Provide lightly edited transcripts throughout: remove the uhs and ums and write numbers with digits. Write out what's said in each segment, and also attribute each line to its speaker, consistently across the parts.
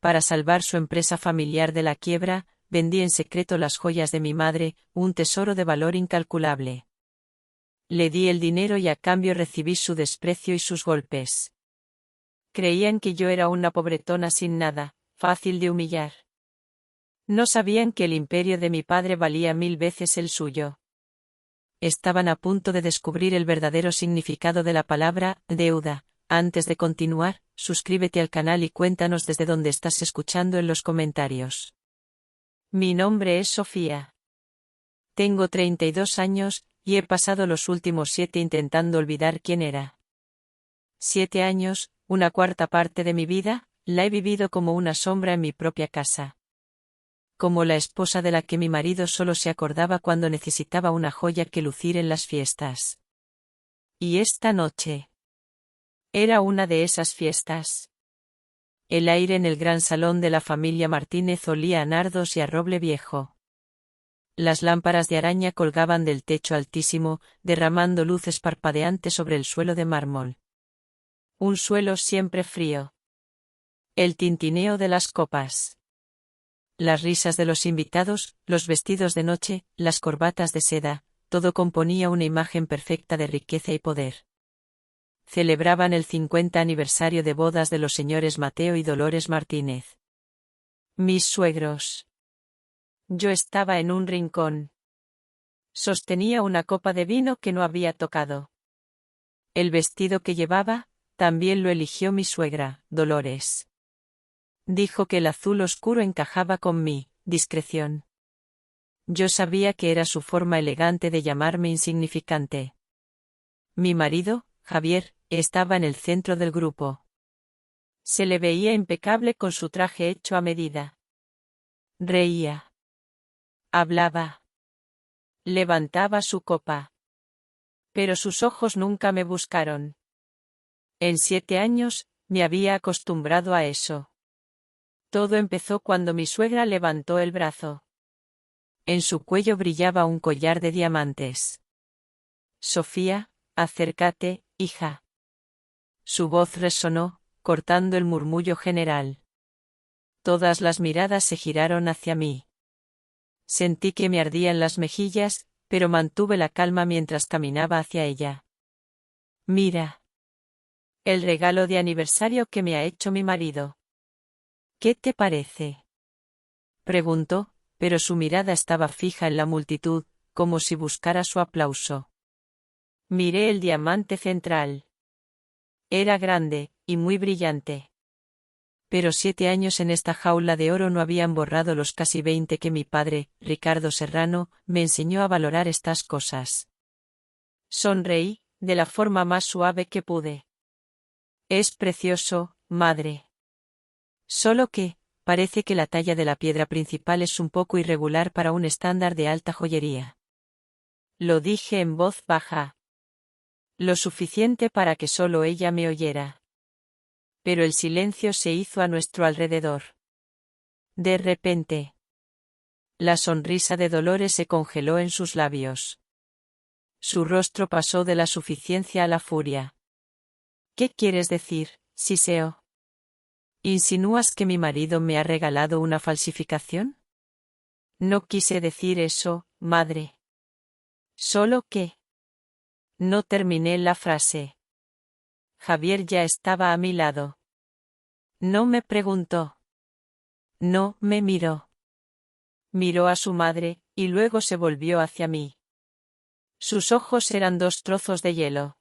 Speaker 1: Para salvar su empresa familiar de la quiebra, vendí en secreto las joyas de mi madre, un tesoro de valor incalculable. Le di el dinero y a cambio recibí su desprecio y sus golpes. Creían que yo era una pobretona sin nada, fácil de humillar. No sabían que el imperio de mi padre valía 1000 veces el suyo. Estaban a punto de descubrir el verdadero significado de la palabra deuda. Antes de continuar, suscríbete al canal y cuéntanos desde dónde estás escuchando en los comentarios. Mi nombre es Sofía. Tengo 32 años, y he pasado los últimos 7 intentando olvidar quién era. 7 años, una cuarta parte de mi vida, la he vivido como una sombra en mi propia casa. Como la esposa de la que mi marido solo se acordaba cuando necesitaba una joya que lucir en las fiestas. Y esta noche era una de esas fiestas. El aire en el gran salón de la familia Martínez olía a nardos y a roble viejo. Las lámparas de araña colgaban del techo altísimo, derramando luces parpadeantes sobre el suelo de mármol. Un suelo siempre frío. El tintineo de las copas. Las risas de los invitados, los vestidos de noche, las corbatas de seda, todo componía una imagen perfecta de riqueza y poder. Celebraban el 50 aniversario de bodas de los señores Mateo y Dolores Martínez. Mis suegros. Yo estaba en un rincón. Sostenía una copa de vino que no había tocado. El vestido que llevaba, también lo eligió mi suegra, Dolores. Dijo que el azul oscuro encajaba con mi discreción. Yo sabía que era su forma elegante de llamarme insignificante. Mi marido, Javier, estaba en el centro del grupo. Se le veía impecable con su traje hecho a medida. Reía. Hablaba. Levantaba su copa. Pero sus ojos nunca me buscaron. En 7 años, me había acostumbrado a eso. Todo empezó cuando mi suegra levantó el brazo. En su cuello brillaba un collar de diamantes. Sofía, acércate, hija. Su voz resonó, cortando el murmullo general. Todas las miradas se giraron hacia mí. Sentí que me ardían las mejillas, pero mantuve la calma mientras caminaba hacia ella. Mira. El regalo de aniversario que me ha hecho mi marido. ¿Qué te parece? Preguntó, pero su mirada estaba fija en la multitud, como si buscara su aplauso. Miré el diamante central. Era grande, y muy brillante. Pero 7 años en esta jaula de oro no habían borrado los casi 20 que mi padre, Ricardo Serrano, me enseñó a valorar estas cosas. Sonreí, de la forma más suave que pude. Es precioso, madre. Solo que, parece que la talla de la piedra principal es un poco irregular para un estándar de alta joyería. Lo dije en voz baja. Lo suficiente para que solo ella me oyera. Pero el silencio se hizo a nuestro alrededor. De repente, la sonrisa de Dolores se congeló en sus labios. Su rostro pasó de la suficiencia a la furia. ¿Qué quieres decir, Siseo? ¿Insinúas que mi marido me ha regalado una falsificación? No quise decir eso, madre. Solo que... No terminé la frase. Javier ya estaba a mi lado. No me preguntó. No me miró. Miró a su madre, y luego se volvió hacia mí. Sus ojos eran 2 trozos de hielo.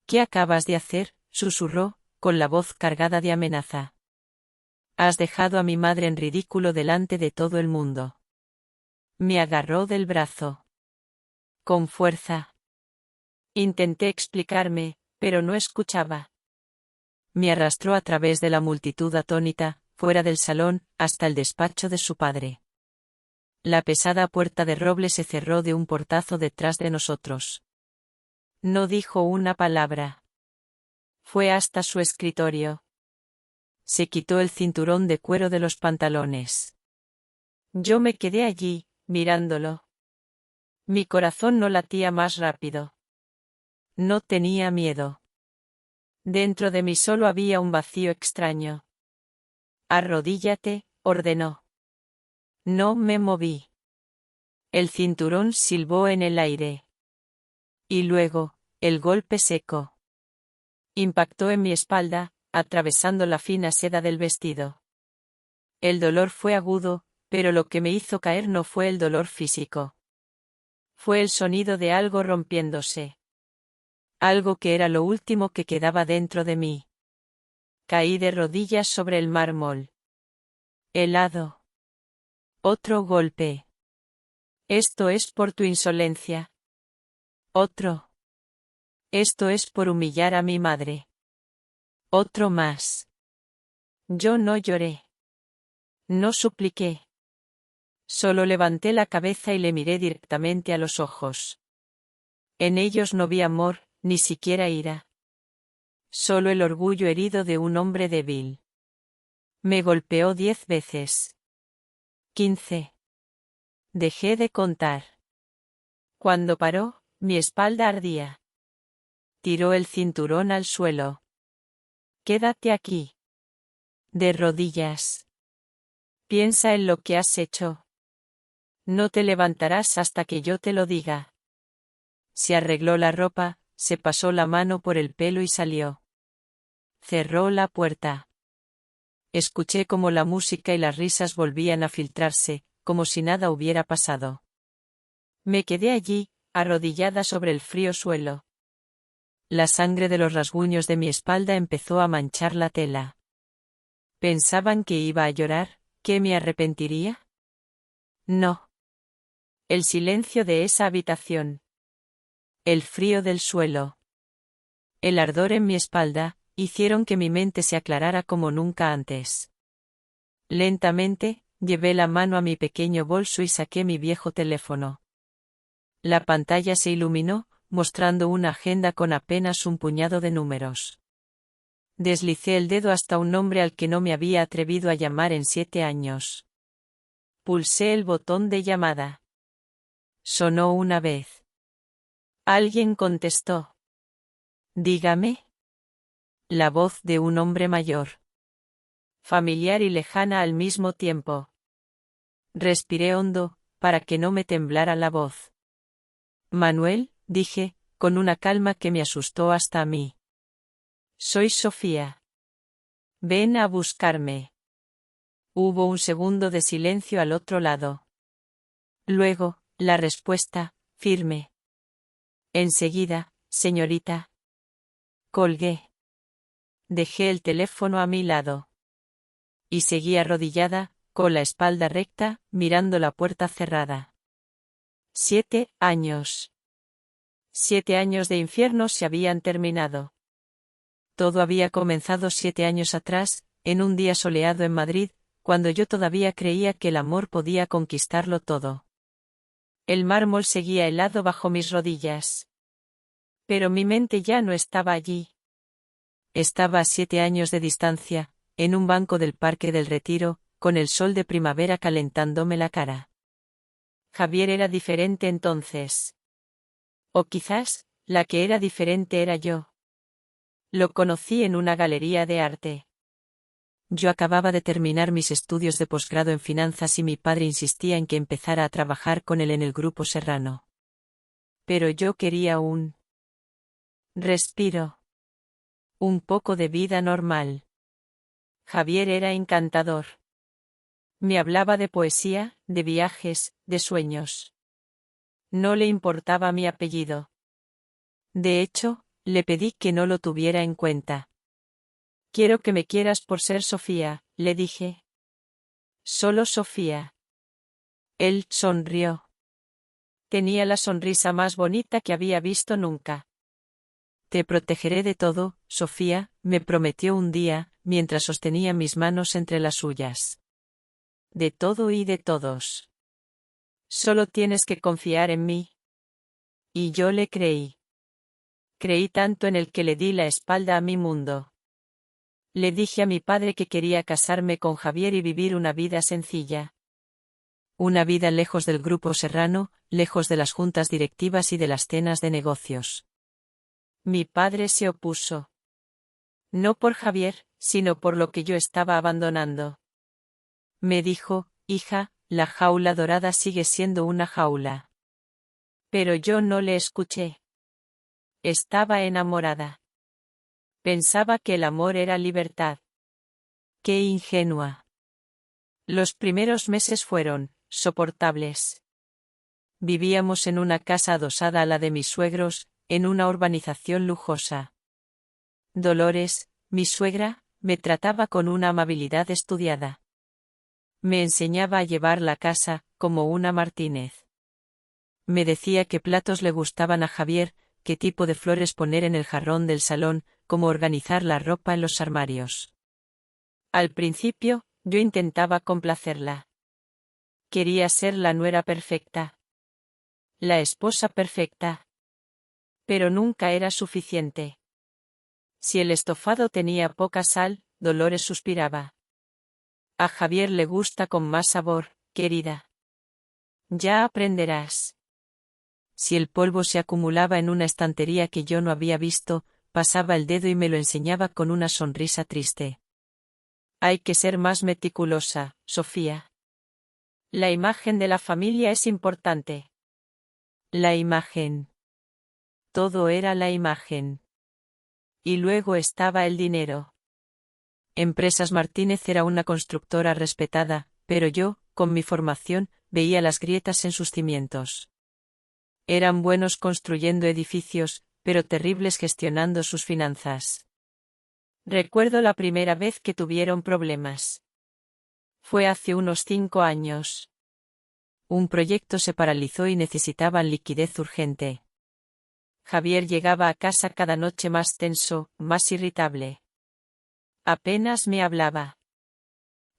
Speaker 1: ¿Qué acabas de hacer?, susurró, con la voz cargada de amenaza. Has dejado a mi madre en ridículo delante de todo el mundo. Me agarró del brazo. Con fuerza. Intenté explicarme, pero no escuchaba. Me arrastró a través de la multitud atónita, fuera del salón, hasta el despacho de su padre. La pesada puerta de roble se cerró de un portazo detrás de nosotros. No dijo una palabra. Fue hasta su escritorio. Se quitó el cinturón de cuero de los pantalones. Yo me quedé allí, mirándolo. Mi corazón no latía más rápido. No tenía miedo. Dentro de mí solo había un vacío extraño. Arrodíllate, ordenó. No me moví. El cinturón silbó en el aire. Y luego, el golpe seco. Impactó en mi espalda, atravesando la fina seda del vestido. El dolor fue agudo, pero lo que me hizo caer no fue el dolor físico. Fue el sonido de algo rompiéndose. Algo que era lo último que quedaba dentro de mí. Caí de rodillas sobre el mármol. Helado. Otro golpe. Esto es por tu insolencia. Otro. Esto es por humillar a mi madre. Otro más. Yo no lloré. No supliqué. Solo levanté la cabeza y le miré directamente a los ojos. En ellos no vi amor, ni siquiera ira. Solo el orgullo herido de un hombre débil. Me golpeó 10 veces. 15. Dejé de contar. Cuando paró, mi espalda ardía. Tiró el cinturón al suelo. Quédate aquí. De rodillas. Piensa en lo que has hecho. No te levantarás hasta que yo te lo diga. Se arregló la ropa, se pasó la mano por el pelo y salió. Cerró la puerta. Escuché cómo la música y las risas volvían a filtrarse, como si nada hubiera pasado. Me quedé allí, arrodillada sobre el frío suelo. La sangre de los rasguños de mi espalda empezó a manchar la tela. ¿Pensaban que iba a llorar, que me arrepentiría? No. El silencio de esa habitación. El frío del suelo. El ardor en mi espalda, hicieron que mi mente se aclarara como nunca antes. Lentamente, llevé la mano a mi pequeño bolso y saqué mi viejo teléfono. La pantalla se iluminó, mostrando una agenda con apenas un puñado de números. Deslicé el dedo hasta un nombre al que no me había atrevido a llamar en 7 años. Pulsé el botón de llamada. Sonó una vez. Alguien contestó. Dígame. La voz de un hombre mayor. Familiar y lejana al mismo tiempo. Respiré hondo, para que no me temblara la voz. Manuel, dije, con una calma que me asustó hasta a mí. Soy Sofía. Ven a buscarme. Hubo un segundo de silencio al otro lado. Luego, la respuesta, firme. Enseguida, señorita. Colgué. Dejé el teléfono a mi lado. Y seguí arrodillada, con la espalda recta, mirando la puerta cerrada. 7 años. 7 años de infierno se habían terminado. Todo había comenzado 7 años atrás, en un día soleado en Madrid, cuando yo todavía creía que el amor podía conquistarlo todo. El mármol seguía helado bajo mis rodillas. Pero mi mente ya no estaba allí. Estaba a 7 años de distancia, en un banco del Parque del Retiro, con el sol de primavera calentándome la cara. Javier era diferente entonces. O quizás, la que era diferente era yo. Lo conocí en una galería de arte. Yo acababa de terminar mis estudios de posgrado en finanzas y mi padre insistía en que empezara a trabajar con él en el Grupo Serrano. Pero yo quería un respiro. Un poco de vida normal. Javier era encantador. Me hablaba de poesía, de viajes, de sueños. No le importaba mi apellido. De hecho, le pedí que no lo tuviera en cuenta. Quiero que me quieras por ser Sofía, le dije. Solo Sofía. Él sonrió. Tenía la sonrisa más bonita que había visto nunca. Te protegeré de todo, Sofía, me prometió un día, mientras sostenía mis manos entre las suyas. De todo y de todos. Solo tienes que confiar en mí. Y yo le creí. Creí tanto en él que le di la espalda a mi mundo. Le dije a mi padre que quería casarme con Javier y vivir una vida sencilla. Una vida lejos del Grupo Serrano, lejos de las juntas directivas y de las cenas de negocios. Mi padre se opuso. No por Javier, sino por lo que yo estaba abandonando. Me dijo, hija, la jaula dorada sigue siendo una jaula. Pero yo no le escuché. Estaba enamorada. Pensaba que el amor era libertad. ¡Qué ingenua! Los primeros meses fueron soportables. Vivíamos en una casa adosada a la de mis suegros, en una urbanización lujosa. Dolores, mi suegra, me trataba con una amabilidad estudiada. Me enseñaba a llevar la casa, como una Martínez. Me decía qué platos le gustaban a Javier, qué tipo de flores poner en el jarrón del salón, cómo organizar la ropa en los armarios. Al principio, yo intentaba complacerla. Quería ser la nuera perfecta. La esposa perfecta. Pero nunca era suficiente. Si el estofado tenía poca sal, Dolores suspiraba. A Javier le gusta con más sabor, querida. Ya aprenderás. Si el polvo se acumulaba en una estantería que yo no había visto, pasaba el dedo y me lo enseñaba con una sonrisa triste. Hay que ser más meticulosa, Sofía. La imagen de la familia es importante. La imagen. Todo era la imagen. Y luego estaba el dinero. Empresas Martínez era una constructora respetada, pero yo, con mi formación, veía las grietas en sus cimientos. Eran buenos construyendo edificios, pero terribles gestionando sus finanzas. Recuerdo la primera vez que tuvieron problemas. Fue hace unos 5 años. Un proyecto se paralizó y necesitaban liquidez urgente. Javier llegaba a casa cada noche más tenso, más irritable. Apenas me hablaba.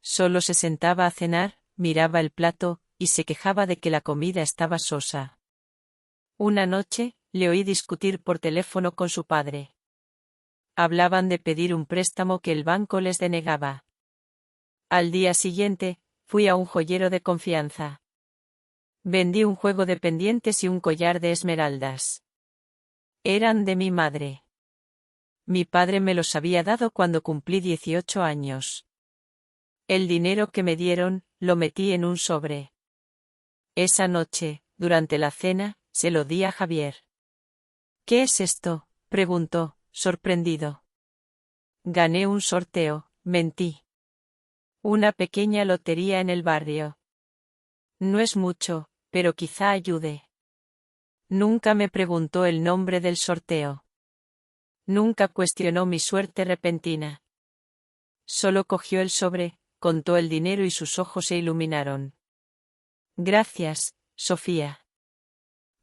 Speaker 1: Solo se sentaba a cenar, miraba el plato, y se quejaba de que la comida estaba sosa. Una noche, le oí discutir por teléfono con su padre. Hablaban de pedir un préstamo que el banco les denegaba. Al día siguiente, fui a un joyero de confianza. Vendí un juego de pendientes y un collar de esmeraldas. Eran de mi madre. Mi padre me los había dado cuando cumplí 18 años. El dinero que me dieron, lo metí en un sobre. Esa noche, durante la cena, se lo di a Javier. ¿Qué es esto?, preguntó, sorprendido. Gané un sorteo, mentí. Una pequeña lotería en el barrio. No es mucho, pero quizá ayude. Nunca me preguntó el nombre del sorteo. Nunca cuestionó mi suerte repentina. Solo cogió el sobre, contó el dinero y sus ojos se iluminaron. Gracias, Sofía.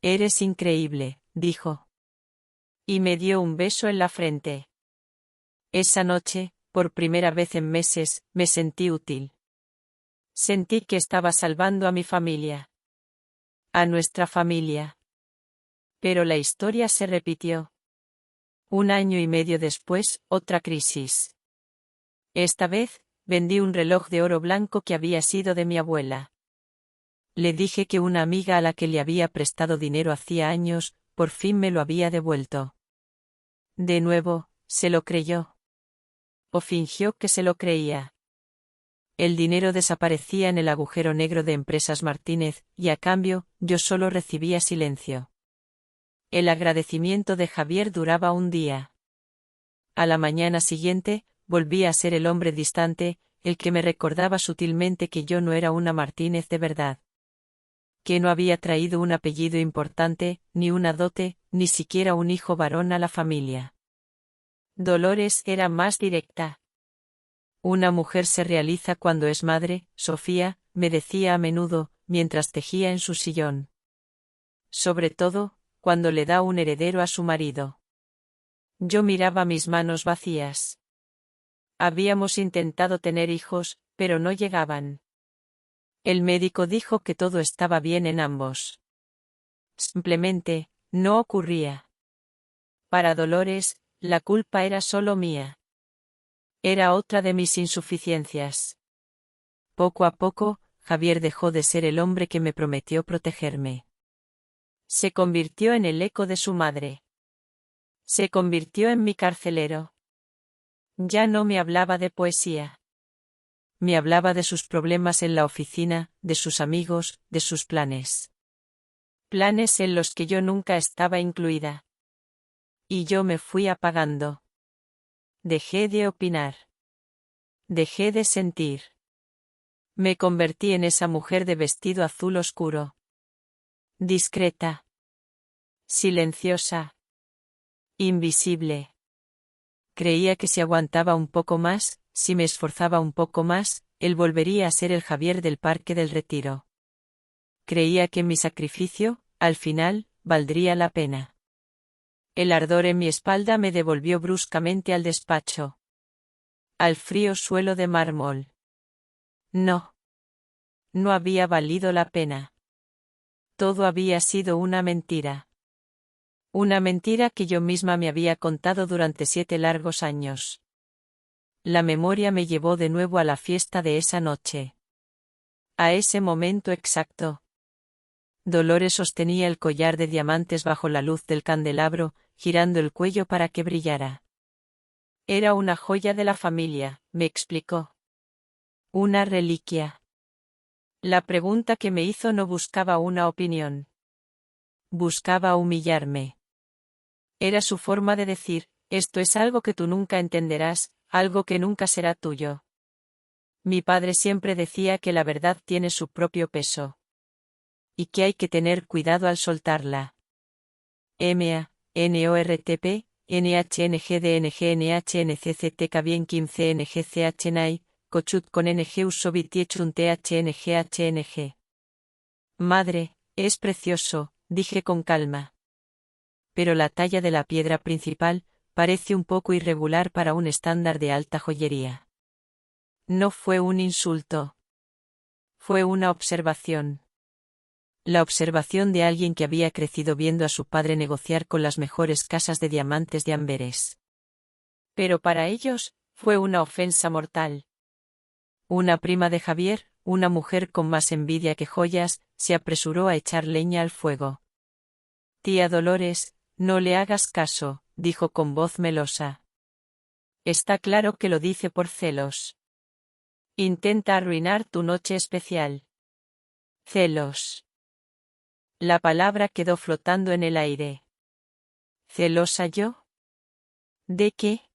Speaker 1: Eres increíble, dijo. Y me dio un beso en la frente. Esa noche, por primera vez en meses, me sentí útil. Sentí que estaba salvando a mi familia. A nuestra familia. Pero la historia se repitió. 1 año y medio después, otra crisis. Esta vez, vendí un reloj de oro blanco que había sido de mi abuela. Le dije que una amiga a la que le había prestado dinero hacía años, por fin me lo había devuelto. De nuevo, se lo creyó. O fingió que se lo creía. El dinero desaparecía en el agujero negro de Empresas Martínez, y a cambio, yo solo recibía silencio. El agradecimiento de Javier duraba un día. A la mañana siguiente, volví a ser el hombre distante, el que me recordaba sutilmente que yo no era una Martínez de verdad. Que no había traído un apellido importante, ni una dote, ni siquiera un hijo varón a la familia. Dolores era más directa. Una mujer se realiza cuando es madre, Sofía, me decía a menudo, mientras tejía en su sillón. Sobre todo, cuando le da un heredero a su marido. Yo miraba mis manos vacías. Habíamos intentado tener hijos, pero no llegaban. El médico dijo que todo estaba bien en ambos. Simplemente, no ocurría. Para Dolores, la culpa era solo mía. Era otra de mis insuficiencias. Poco a poco, Javier dejó de ser el hombre que me prometió protegerme. Se convirtió en el eco de su madre. Se convirtió en mi carcelero. Ya no me hablaba de poesía. Me hablaba de sus problemas en la oficina, de sus amigos, de sus planes. Planes en los que yo nunca estaba incluida. Y yo me fui apagando. Dejé de opinar. Dejé de sentir. Me convertí en esa mujer de vestido azul oscuro. Discreta. Silenciosa. Invisible. Creía que si aguantaba un poco más, si me esforzaba un poco más, él volvería a ser el Javier del Parque del Retiro. Creía que mi sacrificio, al final, valdría la pena. El ardor en mi espalda me devolvió bruscamente al despacho. Al frío suelo de mármol. No. No había valido la pena. Todo había sido una mentira. Una mentira que yo misma me había contado durante 7 largos años. La memoria me llevó de nuevo a la fiesta de esa noche. A ese momento exacto. Dolores sostenía el collar de diamantes bajo la luz del candelabro, girando el cuello para que brillara. Era una joya de la familia, me explicó. Una reliquia. La pregunta que me hizo no buscaba una opinión. Buscaba humillarme. Era su forma de decir, esto es algo que tú nunca entenderás, algo que nunca será tuyo. Mi padre siempre decía que la verdad tiene su propio peso. Y que hay que tener cuidado al soltarla. MA, NORTP, NHNGDNGNHNCCTK bien 15 NGCHNI, Cochut con NG Usobitiechun THNGHNG. Madre, es precioso, dije con calma. Pero la talla de la piedra principal parece un poco irregular para un estándar de alta joyería. No fue un insulto. Fue una observación. La observación de alguien que había crecido viendo a su padre negociar con las mejores casas de diamantes de Amberes. Pero para ellos, fue una ofensa mortal. Una prima de Javier, una mujer con más envidia que joyas, se apresuró a echar leña al fuego. Tía Dolores, no le hagas caso, dijo con voz melosa. Está claro que lo dice por celos. Intenta arruinar tu noche especial. Celos. La palabra quedó flotando en el aire. ¿Celosa yo? ¿De qué?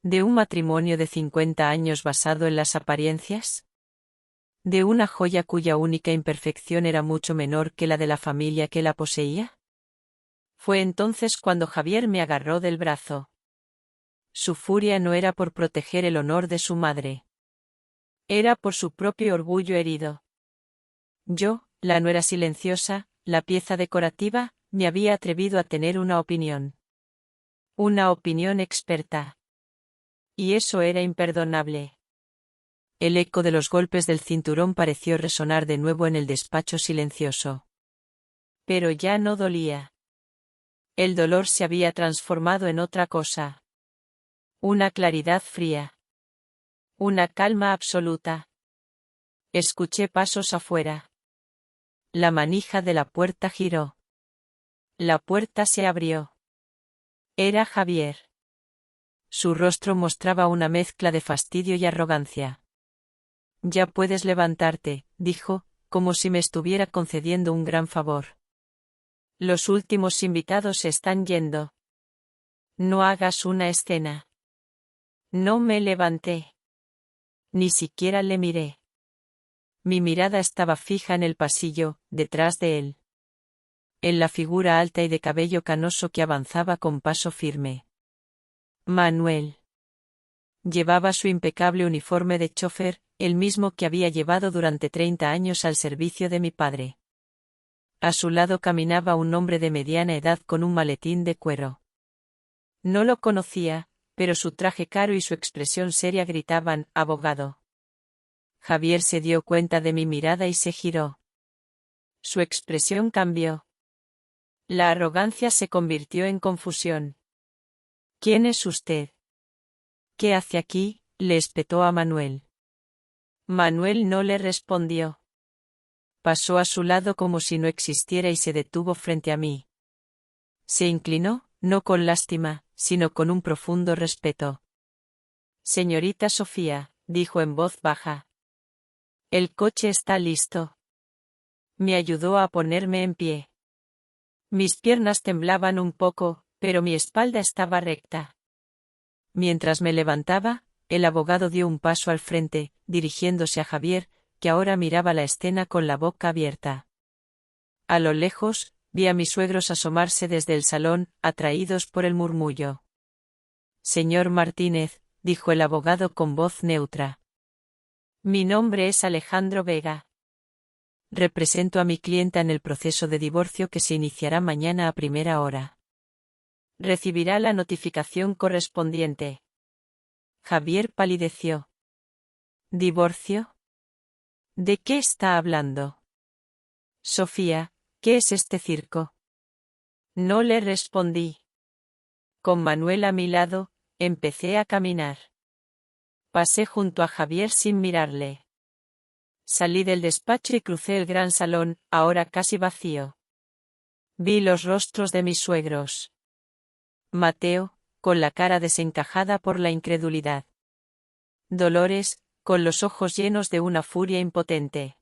Speaker 1: ¿De un matrimonio de 50 años basado en las apariencias? ¿De una joya cuya única imperfección era mucho menor que la de la familia que la poseía? Fue entonces cuando Javier me agarró del brazo. Su furia no era por proteger el honor de su madre. Era por su propio orgullo herido. Yo, la nuera silenciosa, la pieza decorativa, me había atrevido a tener una opinión. Una opinión experta. Y eso era imperdonable. El eco de los golpes del cinturón pareció resonar de nuevo en el despacho silencioso. Pero ya no dolía. El dolor se había transformado en otra cosa. Una claridad fría. Una calma absoluta. Escuché pasos afuera. La manija de la puerta giró. La puerta se abrió. Era Javier. Su rostro mostraba una mezcla de fastidio y arrogancia. Ya puedes levantarte, dijo, como si me estuviera concediendo un gran favor. Los últimos invitados se están yendo. No hagas una escena. No me levanté. Ni siquiera le miré. Mi mirada estaba fija en el pasillo, detrás de él. En la figura alta y de cabello canoso que avanzaba con paso firme. Manuel. Llevaba su impecable uniforme de chofer, el mismo que había llevado durante 30 años al servicio de mi padre. A su lado caminaba un hombre de mediana edad con un maletín de cuero. No lo conocía, pero su traje caro y su expresión seria gritaban, abogado. Javier se dio cuenta de mi mirada y se giró. Su expresión cambió. La arrogancia se convirtió en confusión. ¿Quién es usted? ¿Qué hace aquí?, le espetó a Manuel. Manuel no le respondió. Pasó a su lado como si no existiera y se detuvo frente a mí. Se inclinó, no con lástima, sino con un profundo respeto. Señorita Sofía, dijo en voz baja. El coche está listo. Me ayudó a ponerme en pie. Mis piernas temblaban un poco, pero mi espalda estaba recta. Mientras me levantaba, el abogado dio un paso al frente, dirigiéndose a Javier, que ahora miraba la escena con la boca abierta. A lo lejos, vi a mis suegros asomarse desde el salón, atraídos por el murmullo. Señor Martínez, dijo el abogado con voz neutra. Mi nombre es Alejandro Vega. Represento a mi clienta en el proceso de divorcio que se iniciará mañana a primera hora. Recibirá la notificación correspondiente. Javier palideció. ¿Divorcio? ¿De qué está hablando? Sofía, ¿qué es este circo? No le respondí. Con Manuel a mi lado, empecé a caminar. Pasé junto a Javier sin mirarle. Salí del despacho y crucé el gran salón, ahora casi vacío. Vi los rostros de mis suegros. Mateo, con la cara desencajada por la incredulidad. Dolores, con los ojos llenos de una furia impotente.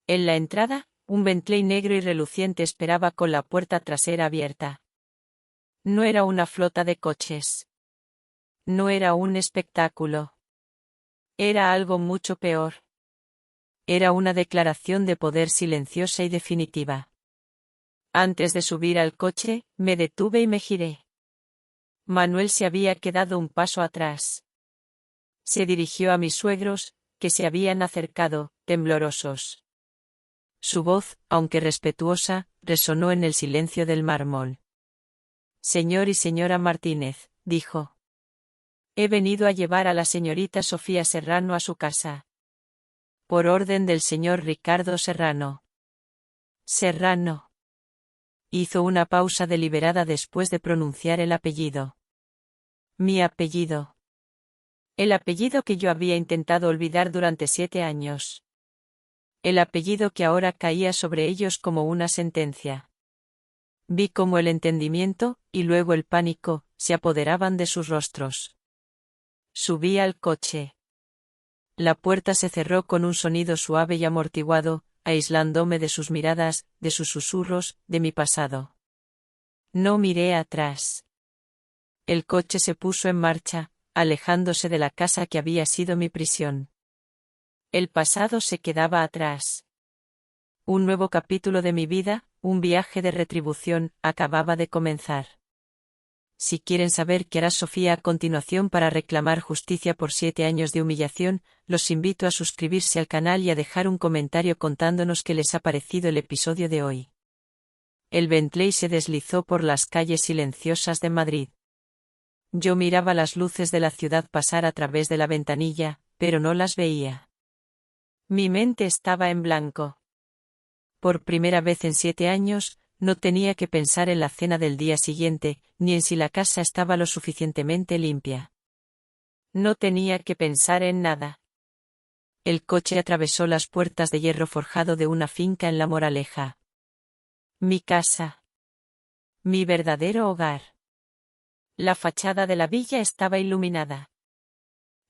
Speaker 1: En la entrada, un Bentley negro y reluciente esperaba con la puerta trasera abierta. No era una flota de coches. No era un espectáculo. Era algo mucho peor. Era una declaración de poder silenciosa y definitiva. Antes de subir al coche, me detuve y me giré. Manuel se había quedado un paso atrás. Se dirigió a mis suegros, que se habían acercado, temblorosos. Su voz, aunque respetuosa, resonó en el silencio del mármol. Señor y señora Martínez, dijo. He venido a llevar a la señorita Sofía Serrano a su casa. Por orden del señor Ricardo Serrano. Serrano. Hizo una pausa deliberada después de pronunciar el apellido. Mi apellido. El apellido que yo había intentado olvidar durante 7 años. El apellido que ahora caía sobre ellos como una sentencia. Vi cómo el entendimiento, y luego el pánico, se apoderaban de sus rostros. Subí al coche. La puerta se cerró con un sonido suave y amortiguado, aislándome de sus miradas, de sus susurros, de mi pasado. No miré atrás. El coche se puso en marcha, alejándose de la casa que había sido mi prisión. El pasado se quedaba atrás. Un nuevo capítulo de mi vida, un viaje de retribución, acababa de comenzar. Si quieren saber qué hará Sofía a continuación para reclamar justicia por 7 años de humillación, los invito a suscribirse al canal y a dejar un comentario contándonos qué les ha parecido el episodio de hoy. El Bentley se deslizó por las calles silenciosas de Madrid. Yo miraba las luces de la ciudad pasar a través de la ventanilla, pero no las veía. Mi mente estaba en blanco. Por primera vez en 7 años, no tenía que pensar en la cena del día siguiente, ni en si la casa estaba lo suficientemente limpia. No tenía que pensar en nada. El coche atravesó las puertas de hierro forjado de una finca en La Moraleja. Mi casa. Mi verdadero hogar. La fachada de la villa estaba iluminada.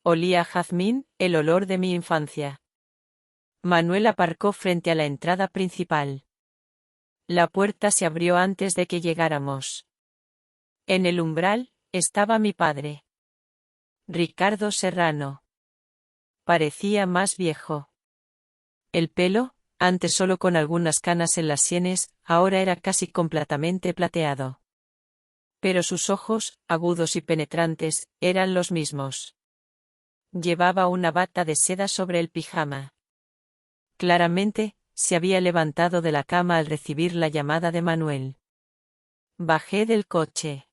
Speaker 1: Olía a jazmín, el olor de mi infancia. Manuel aparcó frente a la entrada principal. La puerta se abrió antes de que llegáramos. En el umbral, estaba mi padre. Ricardo Serrano. Parecía más viejo. El pelo, antes solo con algunas canas en las sienes, ahora era casi completamente plateado. Pero sus ojos, agudos y penetrantes, eran los mismos. Llevaba una bata de seda sobre el pijama. Claramente, se había levantado de la cama al recibir la llamada de Manuel. Bajé del coche.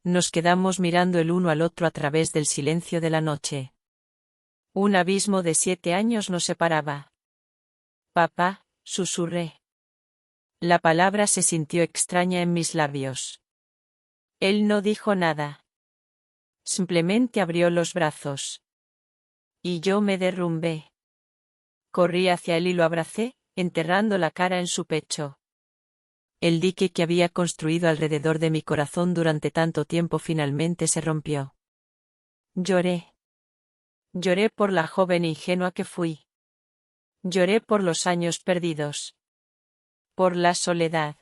Speaker 1: Nos quedamos mirando el uno al otro a través del silencio de la noche. Un abismo de 7 años nos separaba. Papá, susurré. La palabra se sintió extraña en mis labios. Él no dijo nada. Simplemente abrió los brazos. Y yo me derrumbé. Corrí hacia él y lo abracé, enterrando la cara en su pecho. El dique que había construido alrededor de mi corazón durante tanto tiempo finalmente se rompió. Lloré. Lloré por la joven ingenua que fui. Lloré por los años perdidos. Por la soledad.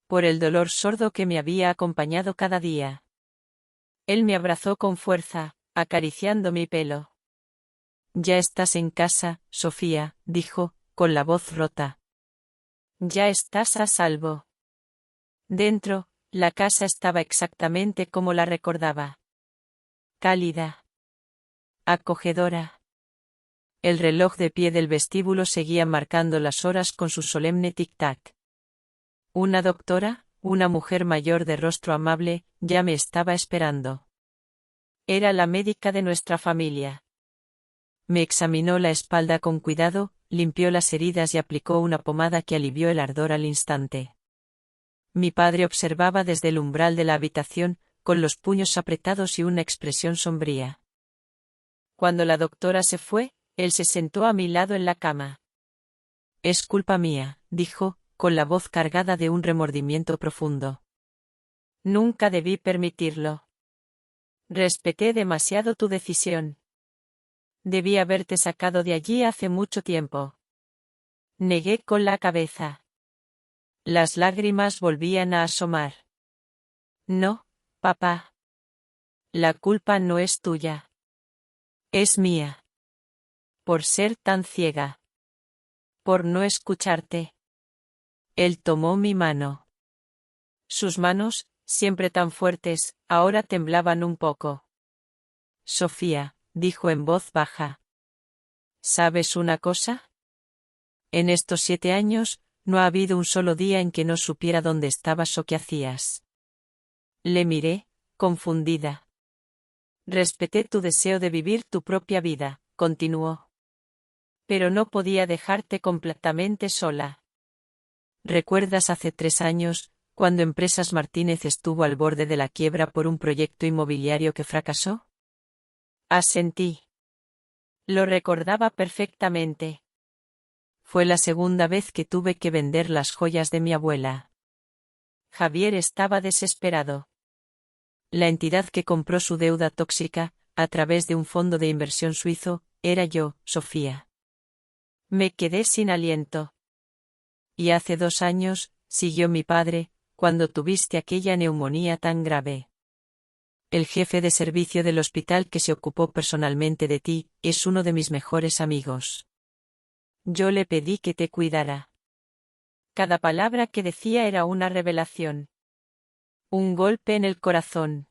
Speaker 1: Por el dolor sordo que me había acompañado cada día. Él me abrazó con fuerza, acariciando mi pelo. Ya estás en casa, Sofía, dijo, con la voz rota. Ya estás a salvo. Dentro, la casa estaba exactamente como la recordaba. Cálida. Acogedora. El reloj de pie del vestíbulo seguía marcando las horas con su solemne tic-tac. Una doctora, una mujer mayor de rostro amable, ya me estaba esperando. Era la médica de nuestra familia. Me examinó la espalda con cuidado, limpió las heridas y aplicó una pomada que alivió el ardor al instante. Mi padre observaba desde el umbral de la habitación, con los puños apretados y una expresión sombría. Cuando la doctora se fue, él se sentó a mi lado en la cama. Es culpa mía, dijo, con la voz cargada de un remordimiento profundo. Nunca debí permitirlo. Respeté demasiado tu decisión. Debí haberte sacado de allí hace mucho tiempo. Negué con la cabeza. Las lágrimas volvían a asomar. No, papá. La culpa no es tuya. Es mía. Por ser tan ciega. Por no escucharte. Él tomó mi mano. Sus manos, siempre tan fuertes, ahora temblaban un poco. Sofía, dijo en voz baja. ¿Sabes una cosa? En estos 7 años, no ha habido un solo día en que no supiera dónde estabas o qué hacías. Le miré, confundida. Respeté tu deseo de vivir tu propia vida, continuó. Pero no podía dejarte completamente sola. ¿Recuerdas hace 3 años, cuando Empresas Martínez estuvo al borde de la quiebra por un proyecto inmobiliario que fracasó? Asentí. Lo recordaba perfectamente. Fue la segunda vez que tuve que vender las joyas de mi abuela. Javier estaba desesperado. La entidad que compró su deuda tóxica, a través de un fondo de inversión suizo, era yo, Sofía. Me quedé sin aliento. Y hace 2 años, siguió mi padre, cuando tuviste aquella neumonía tan grave. El jefe de servicio del hospital que se ocupó personalmente de ti, es uno de mis mejores amigos. Yo le pedí que te cuidara. Cada palabra que decía era una revelación. Un golpe en el corazón.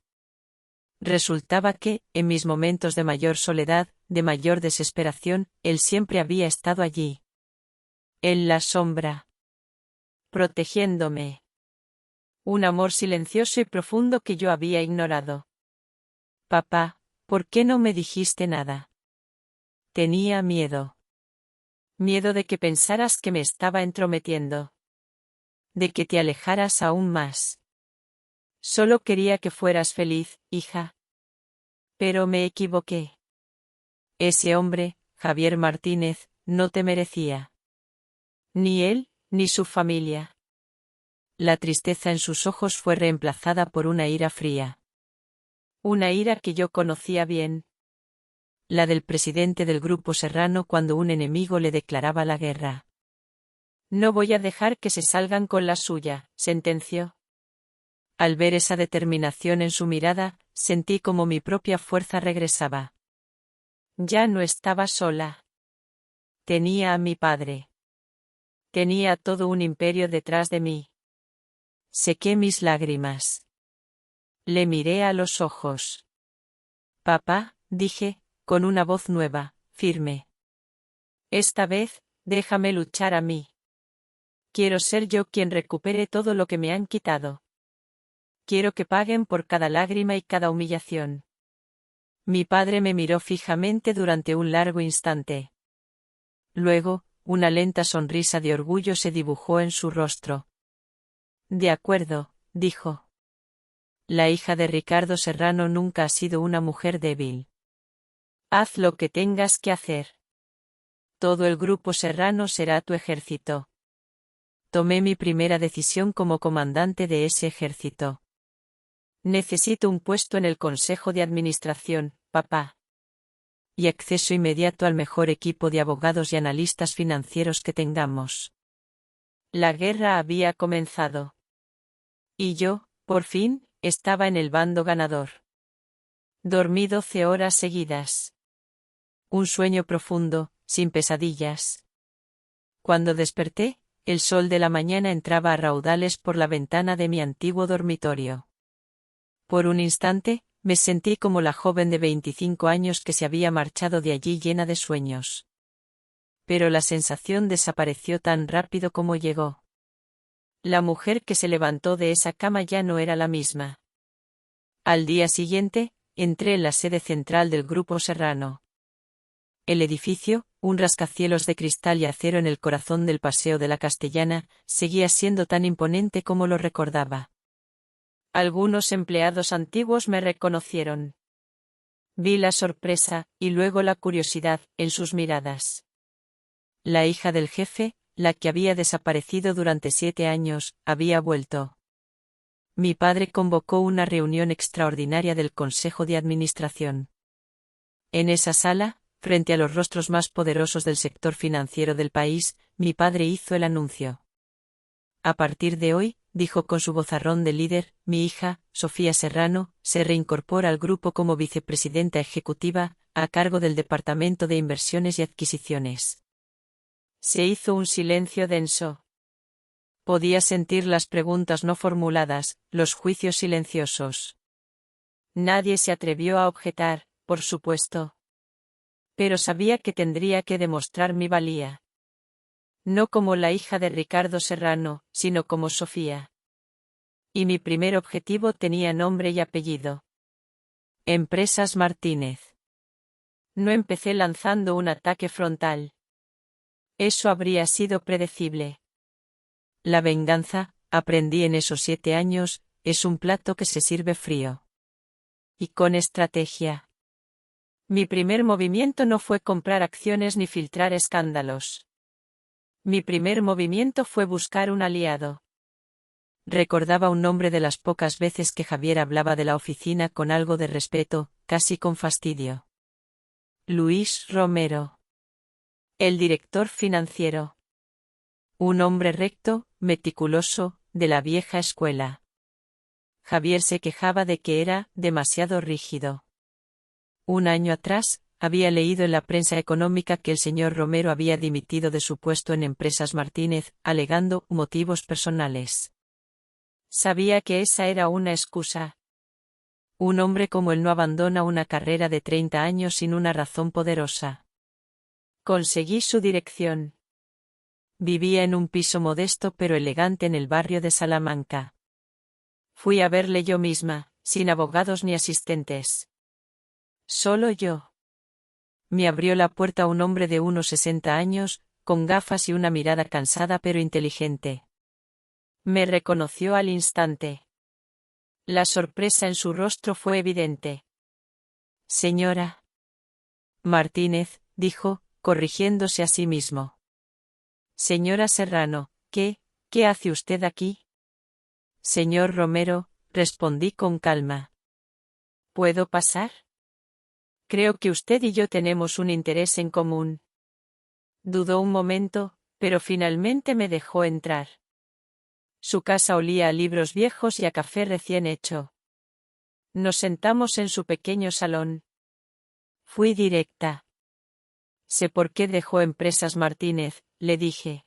Speaker 1: Resultaba que, en mis momentos de mayor soledad, de mayor desesperación, él siempre había estado allí. En la sombra. Protegiéndome. Un amor silencioso y profundo que yo había ignorado. Papá, ¿por qué no me dijiste nada? Tenía miedo. Miedo de que pensaras que me estaba entrometiendo. De que te alejaras aún más. Solo quería que fueras feliz, hija. Pero me equivoqué. Ese hombre, Javier Martínez, no te merecía. Ni él, ni su familia. La tristeza en sus ojos fue reemplazada por una ira fría. Una ira que yo conocía bien. La del presidente del Grupo Serrano cuando un enemigo le declaraba la guerra. No voy a dejar que se salgan con la suya, sentenció. Al ver esa determinación en su mirada, sentí como mi propia fuerza regresaba. Ya no estaba sola. Tenía a mi padre. Tenía todo un imperio detrás de mí. Sequé mis lágrimas. Le miré a los ojos. Papá, dije, con una voz nueva, firme. Esta vez, déjame luchar a mí. Quiero ser yo quien recupere todo lo que me han quitado. Quiero que paguen por cada lágrima y cada humillación. Mi padre me miró fijamente durante un largo instante. Luego, una lenta sonrisa de orgullo se dibujó en su rostro. De acuerdo, dijo. La hija de Ricardo Serrano nunca ha sido una mujer débil. Haz lo que tengas que hacer. Todo el Grupo Serrano será tu ejército. Tomé mi primera decisión como comandante de ese ejército. Necesito un puesto en el Consejo de Administración, papá. y acceso inmediato al mejor equipo de abogados y analistas financieros que tengamos. La guerra había comenzado. Y yo, por fin, estaba en el bando ganador. Dormí 12 horas seguidas. Un sueño profundo, sin pesadillas. Cuando desperté, el sol de la mañana entraba a raudales por la ventana de mi antiguo dormitorio. Por un instante, me sentí como la joven de 25 años que se había marchado de allí llena de sueños. Pero la sensación desapareció tan rápido como llegó. La mujer que se levantó de esa cama ya no era la misma. Al día siguiente, entré en la sede central del Grupo Serrano. El edificio, un rascacielos de cristal y acero en el corazón del Paseo de la Castellana, seguía siendo tan imponente como lo recordaba. Algunos empleados antiguos me reconocieron. Vi la sorpresa, y luego la curiosidad, en sus miradas. La hija del jefe, la que había desaparecido durante 7 años, había vuelto. Mi padre convocó una reunión extraordinaria del Consejo de Administración. En esa sala, frente a los rostros más poderosos del sector financiero del país, mi padre hizo el anuncio. A partir de hoy, dijo con su vozarrón de líder, mi hija, Sofía Serrano, se reincorpora al grupo como vicepresidenta ejecutiva, a cargo del Departamento de Inversiones y Adquisiciones. Se hizo un silencio denso. Podía sentir las preguntas no formuladas, los juicios silenciosos. Nadie se atrevió a objetar, por supuesto. Pero sabía que tendría que demostrar mi valía. No como la hija de Ricardo Serrano, sino como Sofía. Y mi primer objetivo tenía nombre y apellido. Empresas Martínez. No empecé lanzando un ataque frontal. Eso habría sido predecible. La venganza, aprendí en esos 7 años, es un plato que se sirve frío. Y con estrategia. Mi primer movimiento no fue comprar acciones ni filtrar escándalos. Mi primer movimiento fue buscar un aliado. Recordaba un nombre de las pocas veces que Javier hablaba de la oficina con algo de respeto, casi con fastidio. Luis Romero. El director financiero. Un hombre recto, meticuloso, de la vieja escuela. Javier se quejaba de que era demasiado rígido. Un año atrás, había leído en la prensa económica que el señor Romero había dimitido de su puesto en Empresas Martínez, alegando motivos personales. Sabía que esa era una excusa. Un hombre como él no abandona una carrera de 30 años sin una razón poderosa. Conseguí su dirección. Vivía en un piso modesto pero elegante en el barrio de Salamanca. Fui a verle yo misma, sin abogados ni asistentes. Solo yo. Me abrió la puerta un hombre de unos 60 años, con gafas y una mirada cansada pero inteligente. Me reconoció al instante. La sorpresa en su rostro fue evidente. Señora Martínez, dijo, corrigiéndose a sí mismo. Señora Serrano, ¿qué hace usted aquí? Señor Romero, respondí con calma. ¿Puedo pasar? Creo que usted y yo tenemos un interés en común. Dudó un momento, pero finalmente me dejó entrar. Su casa olía a libros viejos y a café recién hecho. Nos sentamos en su pequeño salón. Fui directa. Sé por qué dejó Empresas Martínez, le dije.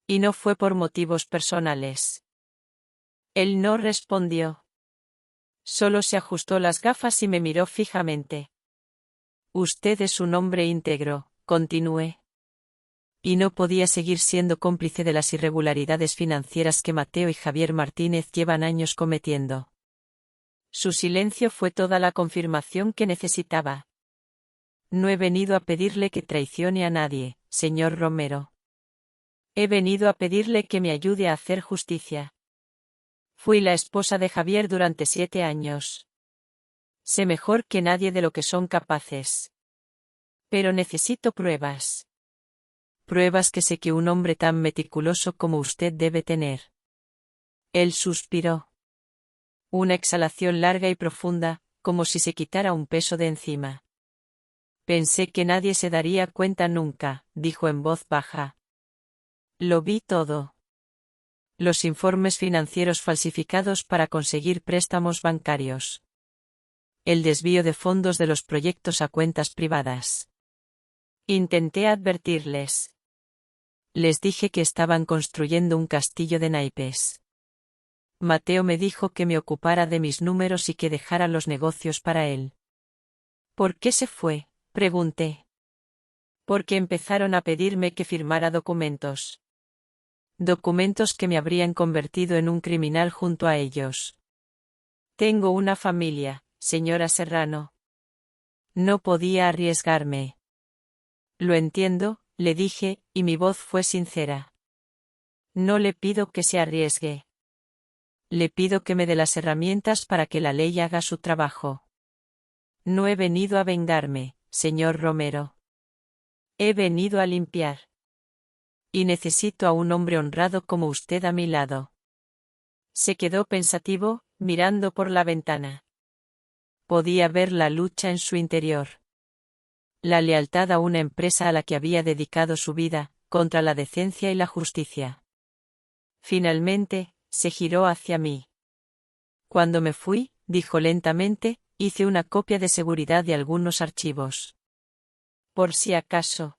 Speaker 1: Y no fue por motivos personales. Él no respondió. Solo se ajustó las gafas y me miró fijamente. Usted es un hombre íntegro, continué. Y no podía seguir siendo cómplice de las irregularidades financieras que Mateo y Javier Martínez llevan años cometiendo. Su silencio fue toda la confirmación que necesitaba. No he venido a pedirle que traicione a nadie, señor Romero. He venido a pedirle que me ayude a hacer justicia. Fui la esposa de Javier durante 7 años. Sé mejor que nadie de lo que son capaces. Pero necesito pruebas. Pruebas que sé que un hombre tan meticuloso como usted debe tener. Él suspiró. Una exhalación larga y profunda, como si se quitara un peso de encima. Pensé que nadie se daría cuenta nunca, dijo en voz baja. Lo vi todo. Los informes financieros falsificados para conseguir préstamos bancarios. El desvío de fondos de los proyectos a cuentas privadas. Intenté advertirles. Les dije que estaban construyendo un castillo de naipes. Mateo me dijo que me ocupara de mis números y que dejara los negocios para él. ¿Por qué se fue?, pregunté. Porque empezaron a pedirme que firmara documentos. Documentos que me habrían convertido en un criminal junto a ellos. Tengo una familia, señora Serrano. No podía arriesgarme. Lo entiendo, le dije, y mi voz fue sincera. No le pido que se arriesgue. Le pido que me dé las herramientas para que la ley haga su trabajo. No he venido a vengarme, señor Romero. He venido a limpiar. Y necesito a un hombre honrado como usted a mi lado. Se quedó pensativo, mirando por la ventana. Podía ver la lucha en su interior. La lealtad a una empresa a la que había dedicado su vida, contra la decencia y la justicia. Finalmente, se giró hacia mí. Cuando me fui, dijo lentamente, hice una copia de seguridad de algunos archivos. Por si acaso.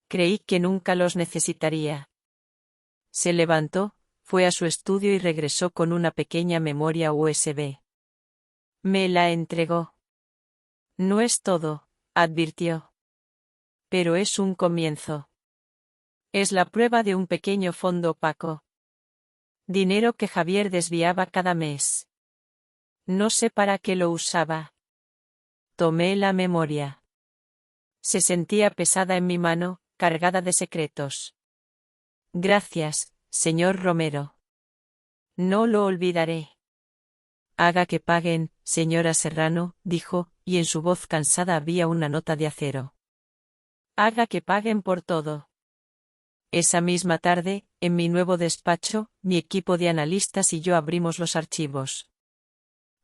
Speaker 1: Creí que nunca los necesitaría. Se levantó, fue a su estudio y regresó con una pequeña memoria USB. Me la entregó. No es todo, advirtió. Pero es un comienzo. Es la prueba de un pequeño fondo opaco. Dinero que Javier desviaba cada mes. No sé para qué lo usaba. Tomé la memoria. Se sentía pesada en mi mano, cargada de secretos. Gracias, señor Romero. No lo olvidaré. Haga que paguen, señora Serrano, dijo, y en su voz cansada había una nota de acero. Haga que paguen por todo. Esa misma tarde, en mi nuevo despacho, mi equipo de analistas y yo abrimos los archivos.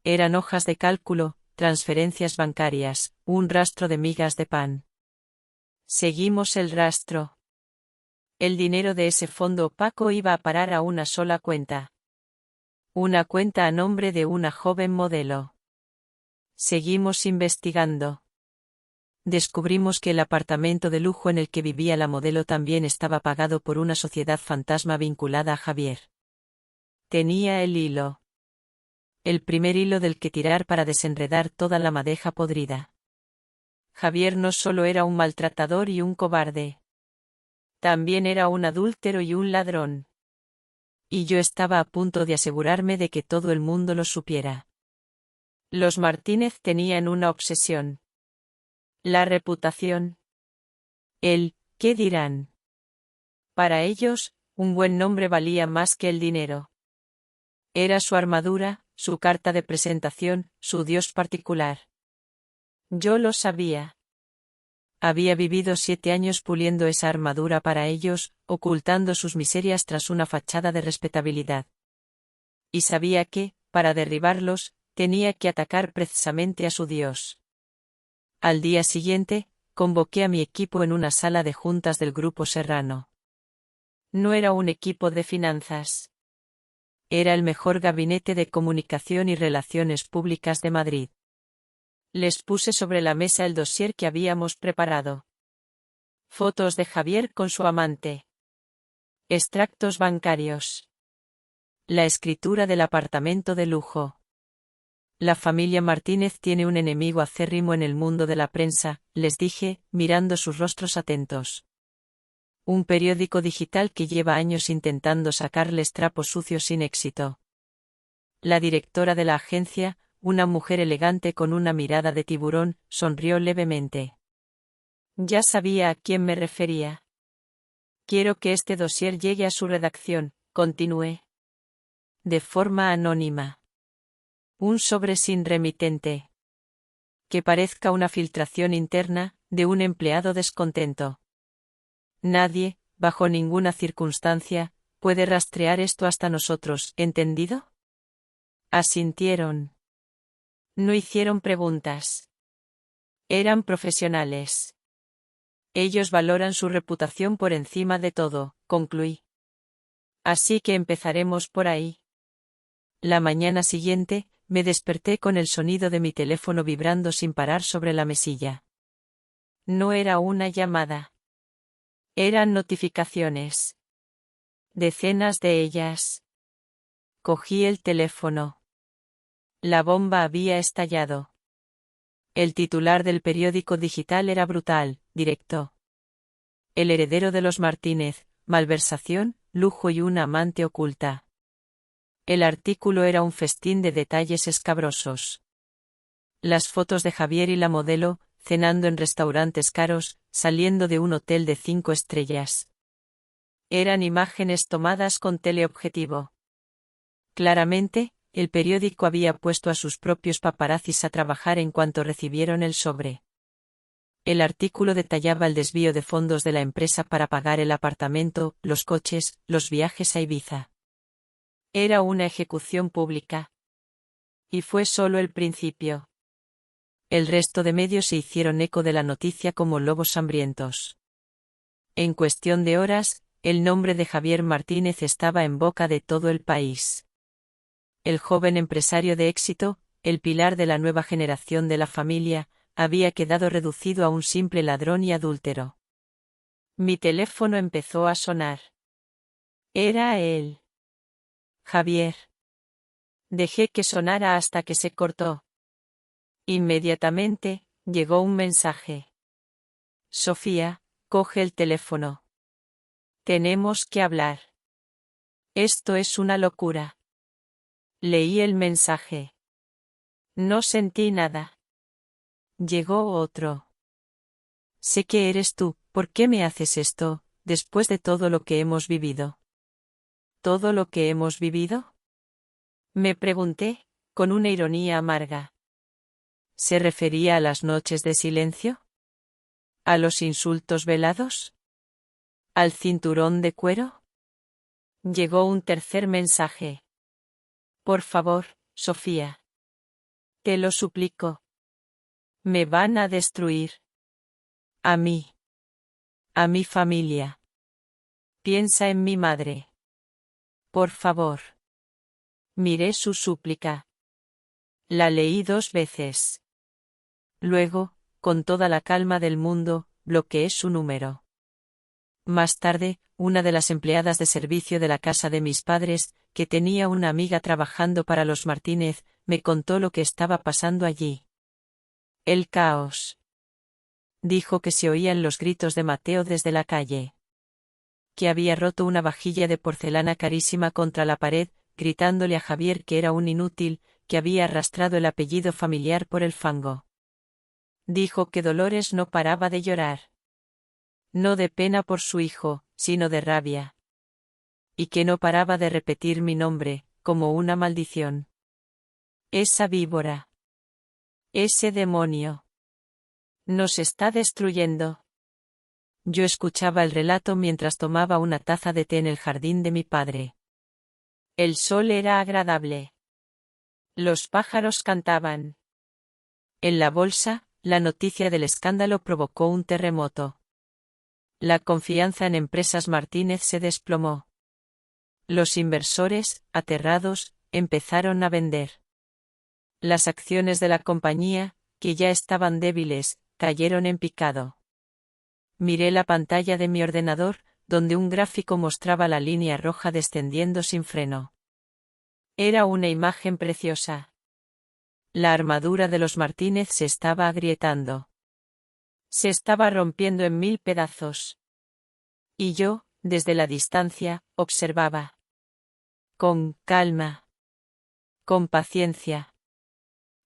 Speaker 1: Eran hojas de cálculo, transferencias bancarias, un rastro de migas de pan. Seguimos el rastro. El dinero de ese fondo opaco iba a parar a una sola cuenta. Una cuenta a nombre de una joven modelo. Seguimos investigando. Descubrimos que el apartamento de lujo en el que vivía la modelo también estaba pagado por una sociedad fantasma vinculada a Javier. Tenía el hilo. El primer hilo del que tirar para desenredar toda la madeja podrida. Javier no solo era un maltratador y un cobarde. También era un adúltero y un ladrón. Y yo estaba a punto de asegurarme de que todo el mundo lo supiera. Los Martínez tenían una obsesión. La reputación. El ¿qué dirán? Para ellos, un buen nombre valía más que el dinero. Era su armadura, su carta de presentación, su dios particular. Yo lo sabía. Había vivido 7 años puliendo esa armadura para ellos, ocultando sus miserias tras una fachada de respetabilidad. Y sabía que, para derribarlos, tenía que atacar precisamente a su dios. Al día siguiente, convoqué a mi equipo en una sala de juntas del Grupo Serrano. No era un equipo de finanzas. Era el mejor gabinete de comunicación y relaciones públicas de Madrid. Les puse sobre la mesa el dossier que habíamos preparado. Fotos de Javier con su amante. Extractos bancarios. La escritura del apartamento de lujo. La familia Martínez tiene un enemigo acérrimo en el mundo de la prensa, les dije, mirando sus rostros atentos. Un periódico digital que lleva años intentando sacarles trapos sucios sin éxito. La directora de la agencia, una mujer elegante con una mirada de tiburón, sonrió levemente. Ya sabía a quién me refería. Quiero que este dossier llegue a su redacción, continué. De forma anónima. Un sobre sin remitente. Que parezca una filtración interna, de un empleado descontento. Nadie, bajo ninguna circunstancia, puede rastrear esto hasta nosotros, ¿entendido? Asintieron. No hicieron preguntas. Eran profesionales. Ellos valoran su reputación por encima de todo, concluí. Así que empezaremos por ahí. La mañana siguiente, me desperté con el sonido de mi teléfono vibrando sin parar sobre la mesilla. No era una llamada. Eran notificaciones. Decenas de ellas. Cogí el teléfono. La bomba había estallado. El titular del periódico digital era brutal, directo. El heredero de los Martínez, malversación, lujo y una amante oculta. El artículo era un festín de detalles escabrosos. Las fotos de Javier y la modelo, cenando en restaurantes caros, saliendo de un hotel de 5 estrellas. Eran imágenes tomadas con teleobjetivo. Claramente, el periódico había puesto a sus propios paparazzis a trabajar en cuanto recibieron el sobre. El artículo detallaba el desvío de fondos de la empresa para pagar el apartamento, los coches, los viajes a Ibiza. Era una ejecución pública. Y fue solo el principio. El resto de medios se hicieron eco de la noticia como lobos hambrientos. En cuestión de horas, el nombre de Javier Martínez estaba en boca de todo el país. El joven empresario de éxito, el pilar de la nueva generación de la familia, había quedado reducido a un simple ladrón y adúltero. Mi teléfono empezó a sonar. Era él. Javier. Dejé que sonara hasta que se cortó. Inmediatamente, llegó un mensaje. Sofía, coge el teléfono. Tenemos que hablar. Esto es una locura. Leí el mensaje. No sentí nada. Llegó otro. Sé que eres tú, ¿por qué me haces esto, después de todo lo que hemos vivido? ¿Todo lo que hemos vivido? Me pregunté, con una ironía amarga. ¿Se refería a las noches de silencio? ¿A los insultos velados? ¿Al cinturón de cuero? Llegó un tercer mensaje. Por favor, Sofía. Te lo suplico. Me van a destruir. A mí. A mi familia. Piensa en mi madre. Por favor. Miré su súplica. La leí 2 veces. Luego, con toda la calma del mundo, bloqueé su número. Más tarde, una de las empleadas de servicio de la casa de mis padres, que tenía una amiga trabajando para los Martínez, me contó lo que estaba pasando allí. El caos. Dijo que se oían los gritos de Mateo desde la calle. Que había roto una vajilla de porcelana carísima contra la pared, gritándole a Javier que era un inútil, que había arrastrado el apellido familiar por el fango. Dijo que Dolores no paraba de llorar. No de pena por su hijo, sino de rabia. Y que no paraba de repetir mi nombre, como una maldición. Esa víbora. Ese demonio. Nos está destruyendo. Yo escuchaba el relato mientras tomaba una taza de té en el jardín de mi padre. El sol era agradable. Los pájaros cantaban. En la bolsa, la noticia del escándalo provocó un terremoto. La confianza en Empresas Martínez se desplomó. Los inversores, aterrados, empezaron a vender. Las acciones de la compañía, que ya estaban débiles, cayeron en picado. Miré la pantalla de mi ordenador, donde un gráfico mostraba la línea roja descendiendo sin freno. Era una imagen preciosa. La armadura de los Martínez se estaba agrietando. Se estaba rompiendo en 1000 pedazos. Y yo, desde la distancia, observaba. Con calma. Con paciencia.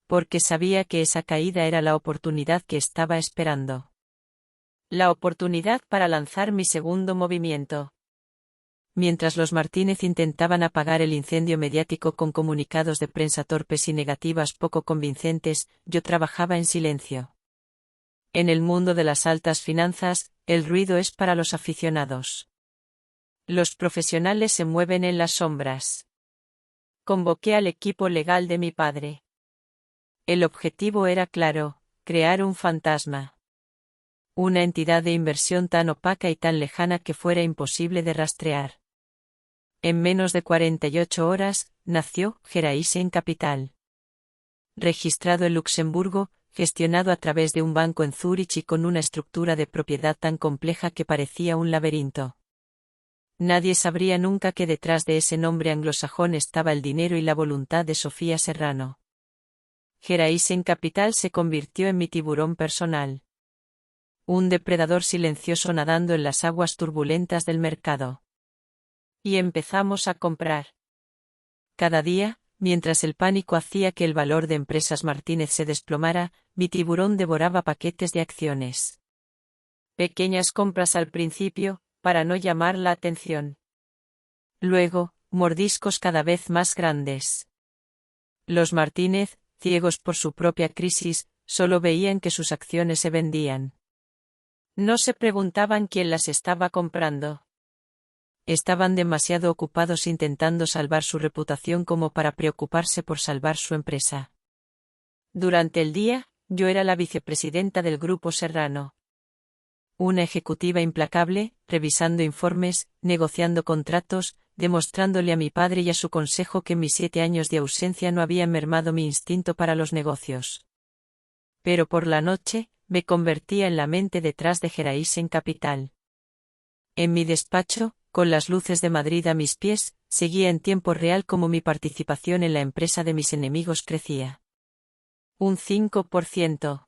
Speaker 1: Porque sabía que esa caída era la oportunidad que estaba esperando. La oportunidad para lanzar mi segundo movimiento. Mientras los Martínez intentaban apagar el incendio mediático con comunicados de prensa torpes y negativas poco convincentes, yo trabajaba en silencio. En el mundo de las altas finanzas, el ruido es para los aficionados. Los profesionales se mueven en las sombras. Convoqué al equipo legal de mi padre. El objetivo era claro, crear un fantasma. Una entidad de inversión tan opaca y tan lejana que fuera imposible de rastrear. En menos de 48 horas, nació Geraisen Capital. Registrado en Luxemburgo, gestionado a través de un banco en Zúrich y con una estructura de propiedad tan compleja que parecía un laberinto. Nadie sabría nunca que detrás de ese nombre anglosajón estaba el dinero y la voluntad de Sofía Serrano. Geraisen Capital se convirtió en mi tiburón personal. Un depredador silencioso nadando en las aguas turbulentas del mercado. Y empezamos a comprar. Cada día, mientras el pánico hacía que el valor de Empresas Martínez se desplomara, mi tiburón devoraba paquetes de acciones. Pequeñas compras al principio, para no llamar la atención. Luego, mordiscos cada vez más grandes. Los Martínez, ciegos por su propia crisis, solo veían que sus acciones se vendían. No se preguntaban quién las estaba comprando. Estaban demasiado ocupados intentando salvar su reputación como para preocuparse por salvar su empresa. Durante el día, yo era la vicepresidenta del Grupo Serrano. Una ejecutiva implacable, revisando informes, negociando contratos, demostrándole a mi padre y a su consejo que mis 7 años de ausencia no habían mermado mi instinto para los negocios. Pero por la noche, me convertía en la mente detrás de Geraisen Capital. En mi despacho, con las luces de Madrid a mis pies, seguía en tiempo real cómo mi participación en la empresa de mis enemigos crecía. Un 5%.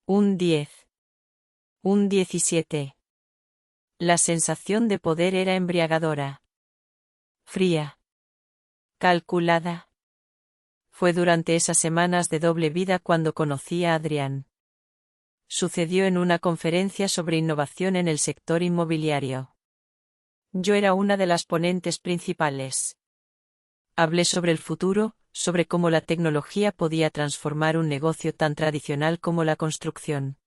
Speaker 1: Un 10%. Un 17%. La sensación de poder era embriagadora. Fría. Calculada. Fue durante esas semanas de doble vida cuando conocí a Adrián. Sucedió en una conferencia sobre innovación en el sector inmobiliario. Yo era una de las ponentes principales. Hablé sobre el futuro, sobre cómo la tecnología podía transformar un negocio tan tradicional como la construcción.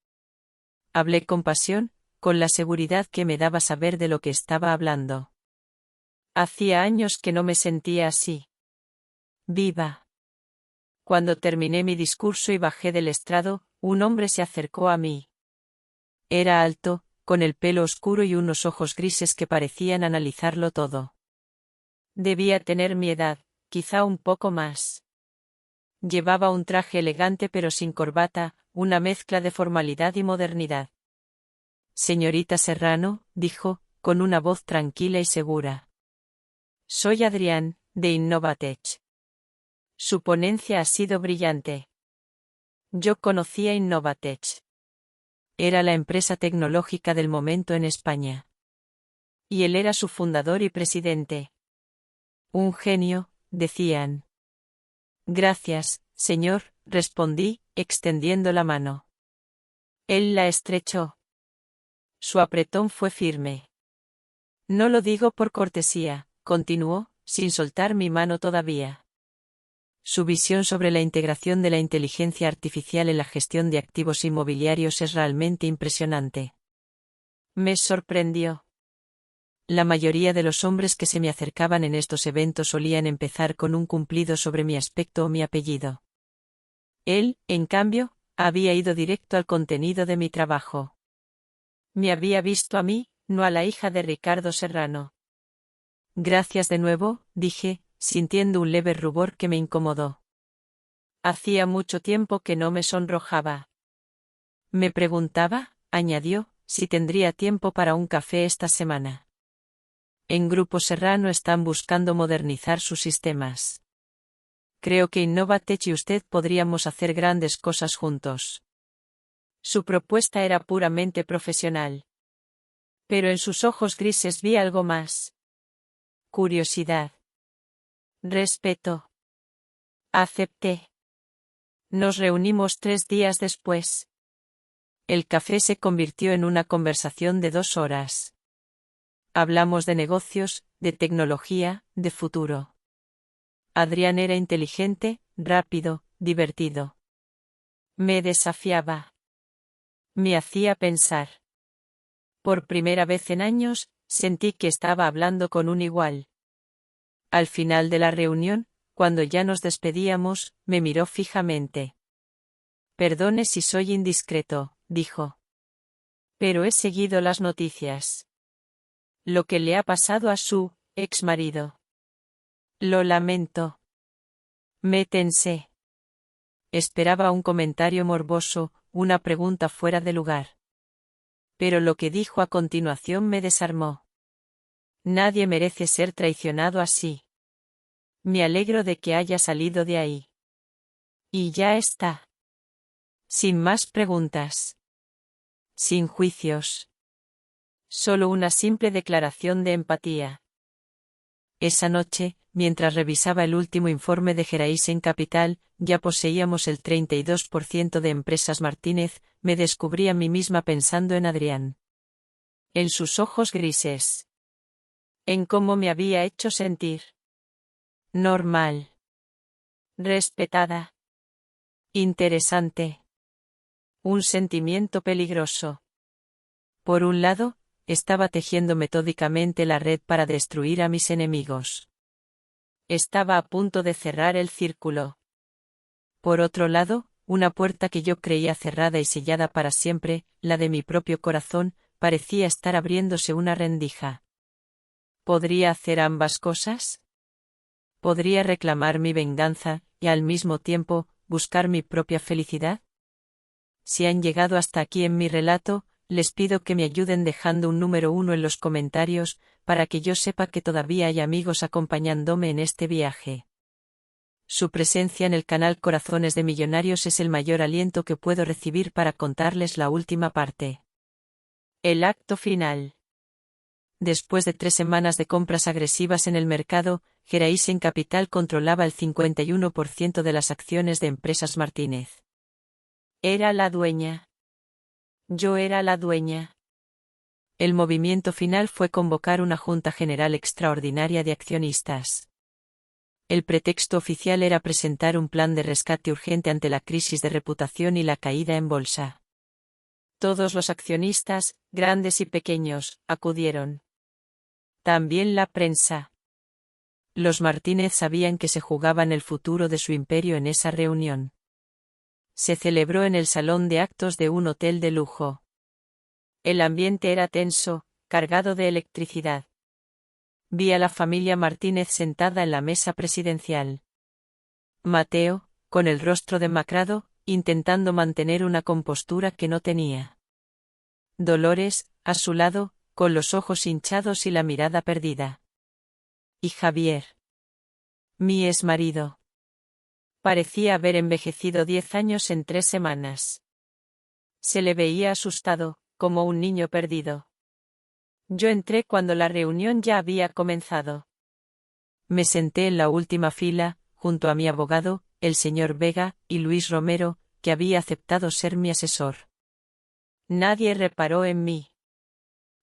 Speaker 1: Hablé con pasión, con la seguridad que me daba saber de lo que estaba hablando. Hacía años que no me sentía así. Viva. Cuando terminé mi discurso y bajé del estrado, un hombre se acercó a mí. Era alto, con el pelo oscuro y unos ojos grises que parecían analizarlo todo. Debía tener mi edad, quizá un poco más. Llevaba un traje elegante pero sin corbata, una mezcla de formalidad y modernidad. Señorita Serrano, dijo, con una voz tranquila y segura. Soy Adrián, de Innovatech. Su ponencia ha sido brillante. Yo conocía Innovatech. Era la empresa tecnológica del momento en España. Y él era su fundador y presidente. Un genio, decían. Gracias, señor, respondí, extendiendo la mano. Él la estrechó. Su apretón fue firme. No lo digo por cortesía, continuó, sin soltar mi mano todavía. Su visión sobre la integración de la inteligencia artificial en la gestión de activos inmobiliarios es realmente impresionante. Me sorprendió. La mayoría de los hombres que se me acercaban en estos eventos solían empezar con un cumplido sobre mi aspecto o mi apellido. Él, en cambio, había ido directo al contenido de mi trabajo. Me había visto a mí, no a la hija de Ricardo Serrano. Gracias de nuevo, dije, sintiendo un leve rubor que me incomodó. Hacía mucho tiempo que no me sonrojaba. Me preguntaba, añadió, si tendría tiempo para un café esta semana. En Grupo Serrano están buscando modernizar sus sistemas. Creo que Innovatech y usted podríamos hacer grandes cosas juntos. Su propuesta era puramente profesional. Pero en sus ojos grises vi algo más. Curiosidad. Respeto. Acepté. Nos reunimos 3 días después. El café se convirtió en una conversación de 2 horas. Hablamos de negocios, de tecnología, de futuro. Adrián era inteligente, rápido, divertido. Me desafiaba. Me hacía pensar. Por primera vez en años, sentí que estaba hablando con un igual. Al final de la reunión, cuando ya nos despedíamos, me miró fijamente. Perdone si soy indiscreto, dijo. Pero he seguido las noticias. Lo que le ha pasado a su ex marido. Lo lamento. Métense. Esperaba un comentario morboso, una pregunta fuera de lugar. Pero lo que dijo a continuación me desarmó. Nadie merece ser traicionado así. Me alegro de que haya salido de ahí. Y ya está. Sin más preguntas. Sin juicios. Solo una simple declaración de empatía. Esa noche, mientras revisaba el último informe de Geraisen Capital, ya poseíamos el 32% de Empresas Martínez, me descubrí a mí misma pensando en Adrián. En sus ojos grises. En cómo me había hecho sentir. Normal. Respetada. Interesante. Un sentimiento peligroso. Por un lado, estaba tejiendo metódicamente la red para destruir a mis enemigos. Estaba a punto de cerrar el círculo. Por otro lado, una puerta que yo creía cerrada y sellada para siempre, la de mi propio corazón, parecía estar abriéndose una rendija. ¿Podría hacer ambas cosas? ¿Podría reclamar mi venganza, y al mismo tiempo, buscar mi propia felicidad? Si han llegado hasta aquí en mi relato, les pido que me ayuden dejando un número 1 en los comentarios, para que yo sepa que todavía hay amigos acompañándome en este viaje. Su presencia en el canal Corazones de Millonarios es el mayor aliento que puedo recibir para contarles la última parte. El acto final. Después de 3 semanas de compras agresivas en el mercado, Geraisen Capital controlaba el 51% de las acciones de Empresas Martínez. Era la dueña. Yo era la dueña. El movimiento final fue convocar una Junta General Extraordinaria de Accionistas. El pretexto oficial era presentar un plan de rescate urgente ante la crisis de reputación y la caída en bolsa. Todos los accionistas, grandes y pequeños, acudieron. También la prensa. Los Martínez sabían que se jugaban el futuro de su imperio en esa reunión. Se celebró en el salón de actos de un hotel de lujo. El ambiente era tenso, cargado de electricidad. Vi a la familia Martínez sentada en la mesa presidencial. Mateo, con el rostro demacrado, intentando mantener una compostura que no tenía. Dolores, a su lado, con los ojos hinchados y la mirada perdida. Y Javier. Mi exmarido. Parecía haber envejecido 10 años en 3 semanas. Se le veía asustado, como un niño perdido. Yo entré cuando la reunión ya había comenzado. Me senté en la última fila, junto a mi abogado, el señor Vega, y Luis Romero, que había aceptado ser mi asesor. Nadie reparó en mí.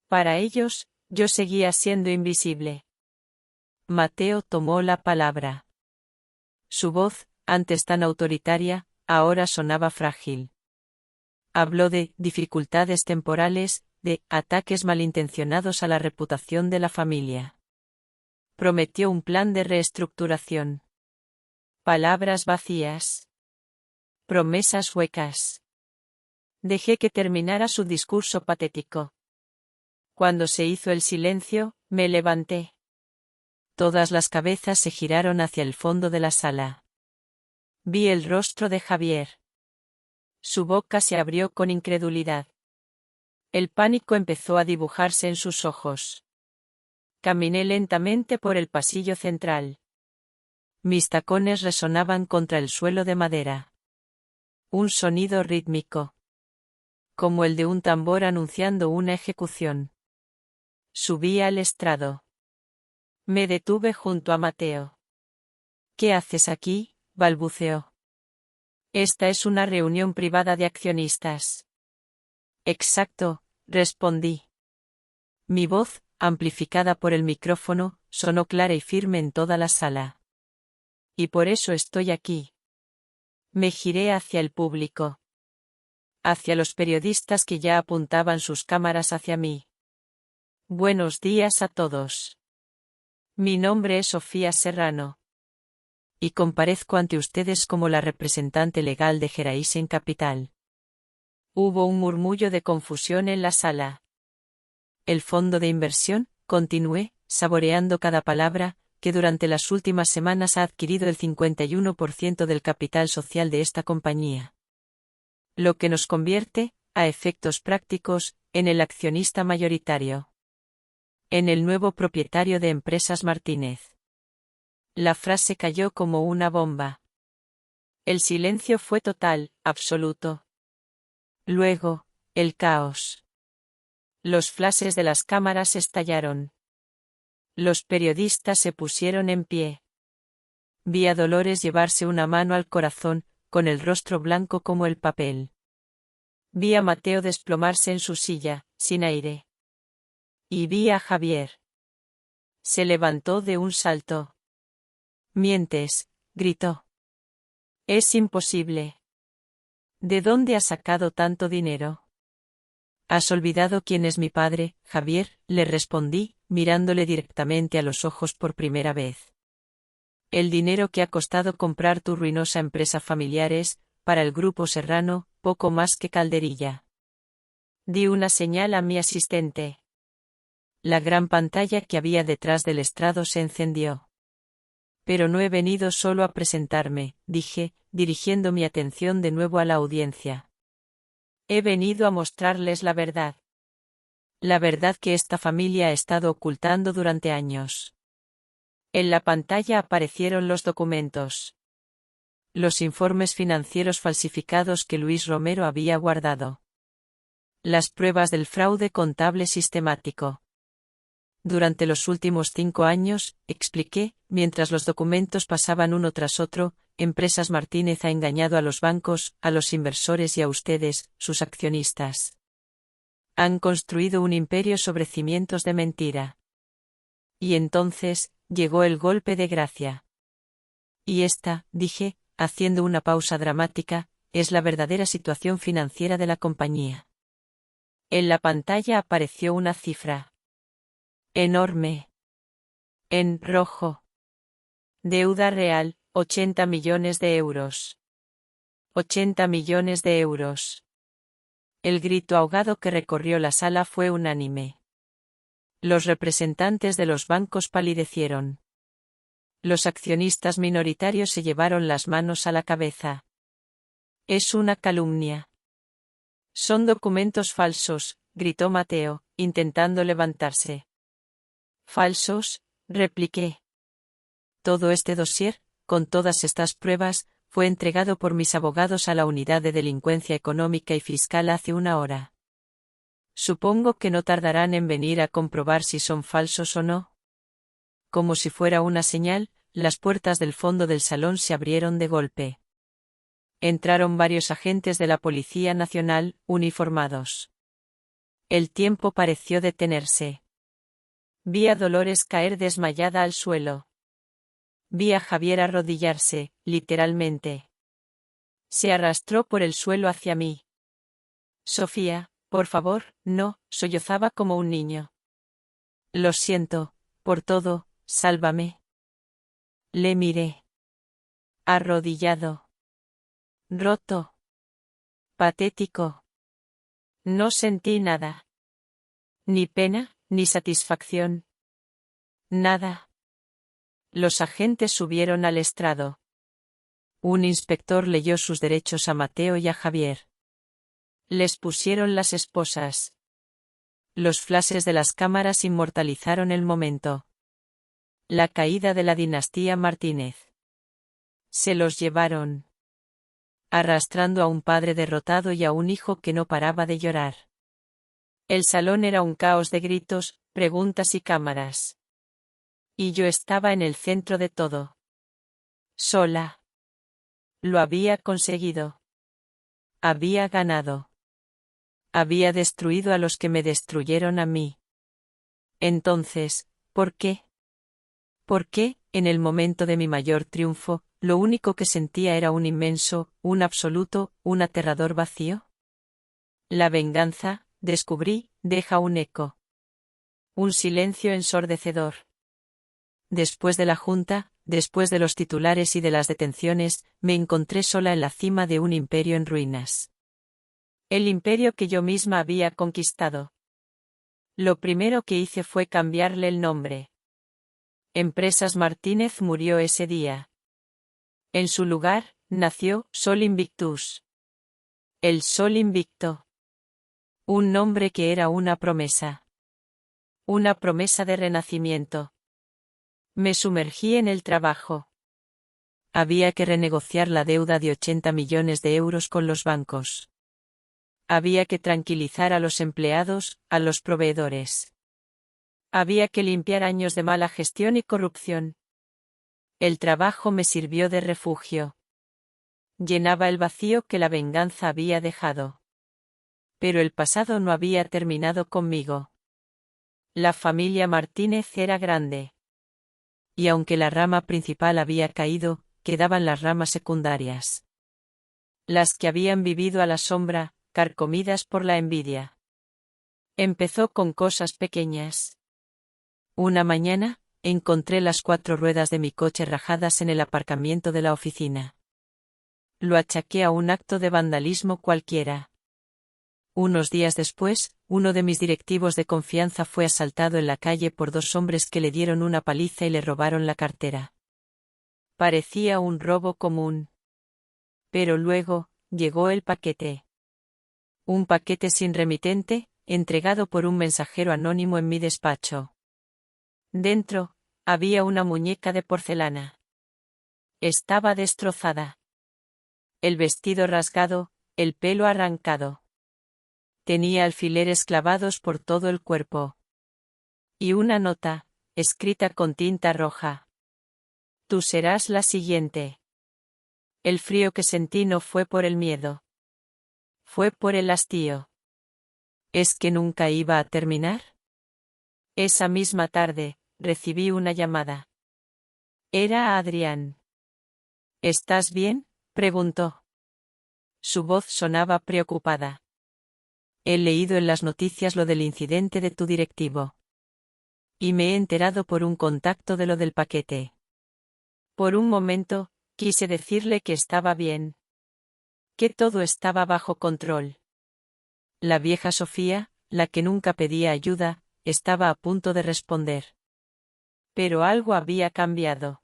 Speaker 1: Para ellos, yo seguía siendo invisible. Mateo tomó la palabra. Su voz, antes tan autoritaria, ahora sonaba frágil. Habló de dificultades temporales, de ataques malintencionados a la reputación de la familia. Prometió un plan de reestructuración. Palabras vacías. Promesas huecas. Dejé que terminara su discurso patético. Cuando se hizo el silencio, me levanté. Todas las cabezas se giraron hacia el fondo de la sala. Vi el rostro de Javier. Su boca se abrió con incredulidad. El pánico empezó a dibujarse en sus ojos. Caminé lentamente por el pasillo central. Mis tacones resonaban contra el suelo de madera. Un sonido rítmico. Como el de un tambor anunciando una ejecución. Subí al estrado. Me detuve junto a Mateo. ¿Qué haces aquí?, balbuceó. Esta es una reunión privada de accionistas. Exacto, respondí. Mi voz, amplificada por el micrófono, sonó clara y firme en toda la sala. Y por eso estoy aquí. Me giré hacia el público. Hacia los periodistas que ya apuntaban sus cámaras hacia mí. Buenos días a todos. Mi nombre es Sofía Serrano. Y comparezco ante ustedes como la representante legal de Geraisen Capital. Hubo un murmullo de confusión en la sala. El fondo de inversión, continué, saboreando cada palabra, que durante las últimas semanas ha adquirido el 51% del capital social de esta compañía. Lo que nos convierte, a efectos prácticos, en el accionista mayoritario. En el nuevo propietario de Empresas Martínez. La frase cayó como una bomba. El silencio fue total, absoluto. Luego, el caos. Los flashes de las cámaras estallaron. Los periodistas se pusieron en pie. Vi a Dolores llevarse una mano al corazón, con el rostro blanco como el papel. Vi a Mateo desplomarse en su silla, sin aire. Y vi a Javier. Se levantó de un salto. «Mientes», gritó. «Es imposible. ¿De dónde has sacado tanto dinero?» «¿Has olvidado quién es mi padre, Javier?», le respondí, mirándole directamente a los ojos por primera vez. «El dinero que ha costado comprar tu ruinosa empresa familiar es, para el Grupo Serrano, poco más que calderilla». Di una señal a mi asistente. La gran pantalla que había detrás del estrado se encendió. «Pero no he venido solo a presentarme», dije, dirigiendo mi atención de nuevo a la audiencia. «He venido a mostrarles la verdad. La verdad que esta familia ha estado ocultando durante años». En la pantalla aparecieron los documentos. Los informes financieros falsificados que Luis Romero había guardado. Las pruebas del fraude contable sistemático. Durante los últimos 5 años, expliqué, mientras los documentos pasaban uno tras otro, Empresas Martínez ha engañado a los bancos, a los inversores y a ustedes, sus accionistas. Han construido un imperio sobre cimientos de mentira. Y entonces, llegó el golpe de gracia. Y esta, dije, haciendo una pausa dramática, es la verdadera situación financiera de la compañía. En la pantalla apareció una cifra. Enorme. En rojo. Deuda real, 80 millones de euros. 80 millones de euros. El grito ahogado que recorrió la sala fue unánime. Los representantes de los bancos palidecieron. Los accionistas minoritarios se llevaron las manos a la cabeza. Es una calumnia. Son documentos falsos, gritó Mateo, intentando levantarse. ¿Falsos?, repliqué. Todo este dossier, con todas estas pruebas, fue entregado por mis abogados a la Unidad de Delincuencia Económica y Fiscal hace 1 hora. Supongo que no tardarán en venir a comprobar si son falsos o no. Como si fuera una señal, las puertas del fondo del salón se abrieron de golpe. Entraron varios agentes de la Policía Nacional, uniformados. El tiempo pareció detenerse. Vi a Dolores caer desmayada al suelo. Vi a Javier arrodillarse, literalmente. Se arrastró por el suelo hacia mí. «Sofía, por favor, no», sollozaba como un niño. «Lo siento, por todo, sálvame». Le miré. Arrodillado. Roto. Patético. No sentí nada. Ni pena, ni satisfacción. Nada. Los agentes subieron al estrado. Un inspector leyó sus derechos a Mateo y a Javier. Les pusieron las esposas. Los flashes de las cámaras inmortalizaron el momento. La caída de la dinastía Martínez. Se los llevaron. Arrastrando a un padre derrotado y a un hijo que no paraba de llorar. El salón era un caos de gritos, preguntas y cámaras. Y yo estaba en el centro de todo. Sola. Lo había conseguido. Había ganado. Había destruido a los que me destruyeron a mí. Entonces, ¿por qué? ¿Por qué, en el momento de mi mayor triunfo, lo único que sentía era un inmenso, un absoluto, un aterrador vacío? La venganza, descubrí, deja un eco. Un silencio ensordecedor. Después de la junta, después de los titulares y de las detenciones, me encontré sola en la cima de un imperio en ruinas. El imperio que yo misma había conquistado. Lo primero que hice fue cambiarle el nombre. Empresas Martínez murió ese día. En su lugar, nació Sol Invictus. El Sol Invicto. Un nombre que era una promesa. Una promesa de renacimiento. Me sumergí en el trabajo. Había que renegociar la deuda de 80 millones de euros con los bancos. Había que tranquilizar a los empleados, a los proveedores. Había que limpiar años de mala gestión y corrupción. El trabajo me sirvió de refugio. Llenaba el vacío que la venganza había dejado. Pero el pasado no había terminado conmigo. La familia Martínez era grande. Y aunque la rama principal había caído, quedaban las ramas secundarias. Las que habían vivido a la sombra, carcomidas por la envidia. Empezó con cosas pequeñas. Una mañana, encontré las 4 ruedas de mi coche rajadas en el aparcamiento de la oficina. Lo achaqué a un acto de vandalismo cualquiera. Unos días después, uno de mis directivos de confianza fue asaltado en la calle por 2 hombres que le dieron una paliza y le robaron la cartera. Parecía un robo común. Pero luego, llegó el paquete. Un paquete sin remitente, entregado por un mensajero anónimo en mi despacho. Dentro, había una muñeca de porcelana. Estaba destrozada. El vestido rasgado, el pelo arrancado. Tenía alfileres clavados por todo el cuerpo. Y una nota, escrita con tinta roja. Tú serás la siguiente. El frío que sentí no fue por el miedo. Fue por el hastío. ¿Es que nunca iba a terminar? Esa misma tarde, recibí una llamada. Era Adrián. ¿Estás bien?, preguntó. Su voz sonaba preocupada. He leído en las noticias lo del incidente de tu directivo. Y me he enterado por un contacto de lo del paquete. Por un momento, quise decirle que estaba bien. Que todo estaba bajo control. La vieja Sofía, la que nunca pedía ayuda, estaba a punto de responder. Pero algo había cambiado.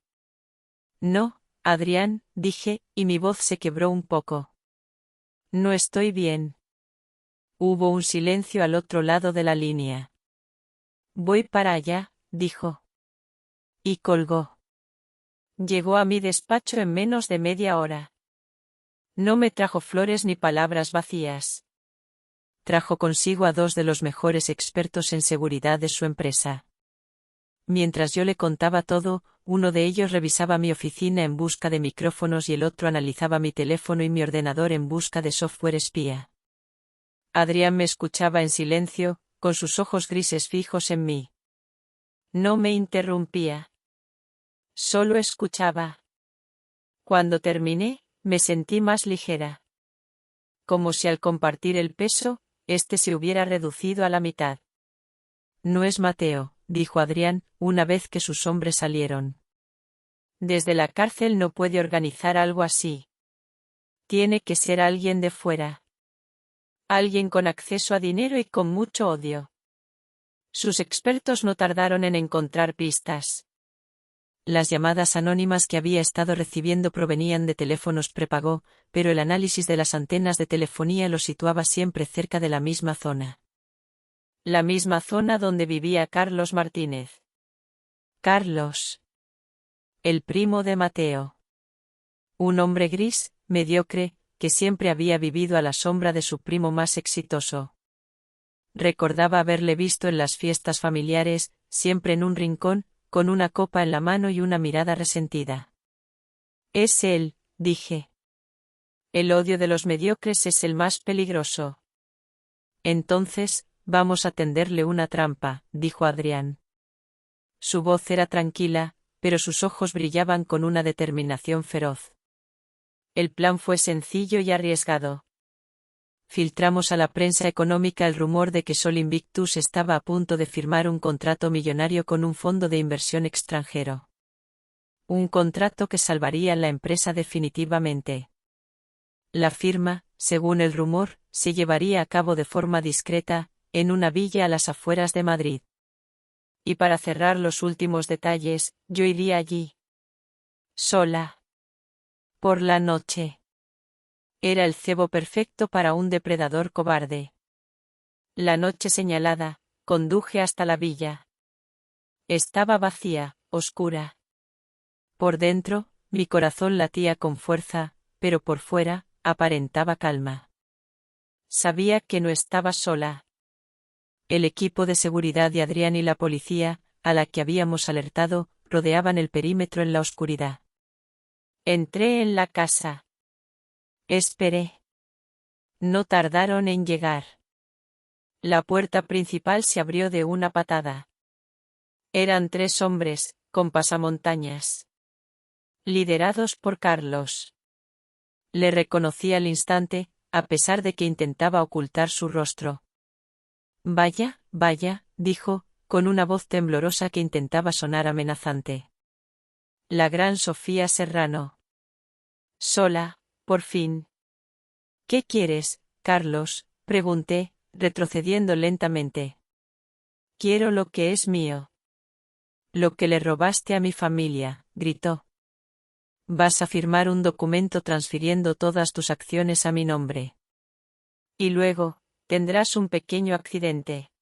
Speaker 1: No, Adrián, dije, y mi voz se quebró un poco. No estoy bien. Hubo un silencio al otro lado de la línea. Voy para allá, dijo. Y colgó. Llegó a mi despacho en menos de media hora. No me trajo flores ni palabras vacías. Trajo consigo a 2 de los mejores expertos en seguridad de su empresa. Mientras yo le contaba todo, uno de ellos revisaba mi oficina en busca de micrófonos y el otro analizaba mi teléfono y mi ordenador en busca de software espía. Adrián me escuchaba en silencio, con sus ojos grises fijos en mí. No me interrumpía. Solo escuchaba. Cuando terminé, me sentí más ligera. Como si al compartir el peso, este se hubiera reducido a la mitad. No es Mateo, dijo Adrián, una vez que sus hombres salieron. Desde la cárcel no puede organizar algo así. Tiene que ser alguien de fuera. Alguien con acceso a dinero y con mucho odio. Sus expertos no tardaron en encontrar pistas. Las llamadas anónimas que había estado recibiendo provenían de teléfonos prepago, pero el análisis de las antenas de telefonía lo situaba siempre cerca de la misma zona. La misma zona donde vivía Carlos Martínez. Carlos. El primo de Mateo. Un hombre gris, mediocre, que siempre había vivido a la sombra de su primo más exitoso. Recordaba haberle visto en las fiestas familiares, siempre en un rincón, con una copa en la mano y una mirada resentida. Es él, dije. El odio de los mediocres es el más peligroso. Entonces, vamos a tenderle una trampa, dijo Adrián. Su voz era tranquila, pero sus ojos brillaban con una determinación feroz. El plan fue sencillo y arriesgado. Filtramos a la prensa económica el rumor de que Sol Invictus estaba a punto de firmar un contrato millonario con un fondo de inversión extranjero. un contrato que salvaría la empresa definitivamente. La firma, según el rumor, se llevaría a cabo de forma discreta, en una villa a las afueras de Madrid. Y para cerrar los últimos detalles, yo iría allí. Sola. Por la noche. Era el cebo perfecto para un depredador cobarde. La noche señalada, conduje hasta la villa. Estaba vacía, oscura. Por dentro, mi corazón latía con fuerza, pero por fuera, aparentaba calma. Sabía que no estaba sola. El equipo de seguridad de Adrián y la policía, a la que habíamos alertado, rodeaban el perímetro en la oscuridad. Entré en la casa. Esperé. No tardaron en llegar. La puerta principal se abrió de una patada. Eran 3 hombres, con pasamontañas. Liderados por Carlos. Le reconocí al instante, a pesar de que intentaba ocultar su rostro. Vaya, vaya, dijo, con una voz temblorosa que intentaba sonar amenazante. La gran Sofía Serrano. Sola, por fin. ¿Qué quieres, Carlos?, pregunté, retrocediendo lentamente. Quiero lo que es mío. Lo que le robaste a mi familia, gritó. Vas a firmar un documento transfiriendo todas tus acciones a mi nombre. Y luego, tendrás un pequeño accidente.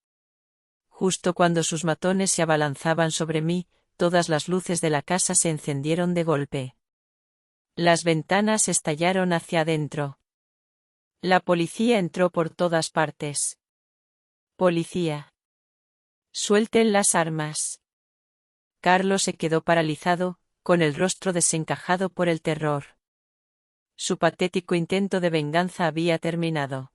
Speaker 1: Justo cuando sus matones se abalanzaban sobre mí, todas las luces de la casa se encendieron de golpe. Las ventanas estallaron hacia adentro. La policía entró por todas partes. Policía. Suelten las armas. Carlos se quedó paralizado, con el rostro desencajado por el terror. Su patético intento de venganza había terminado.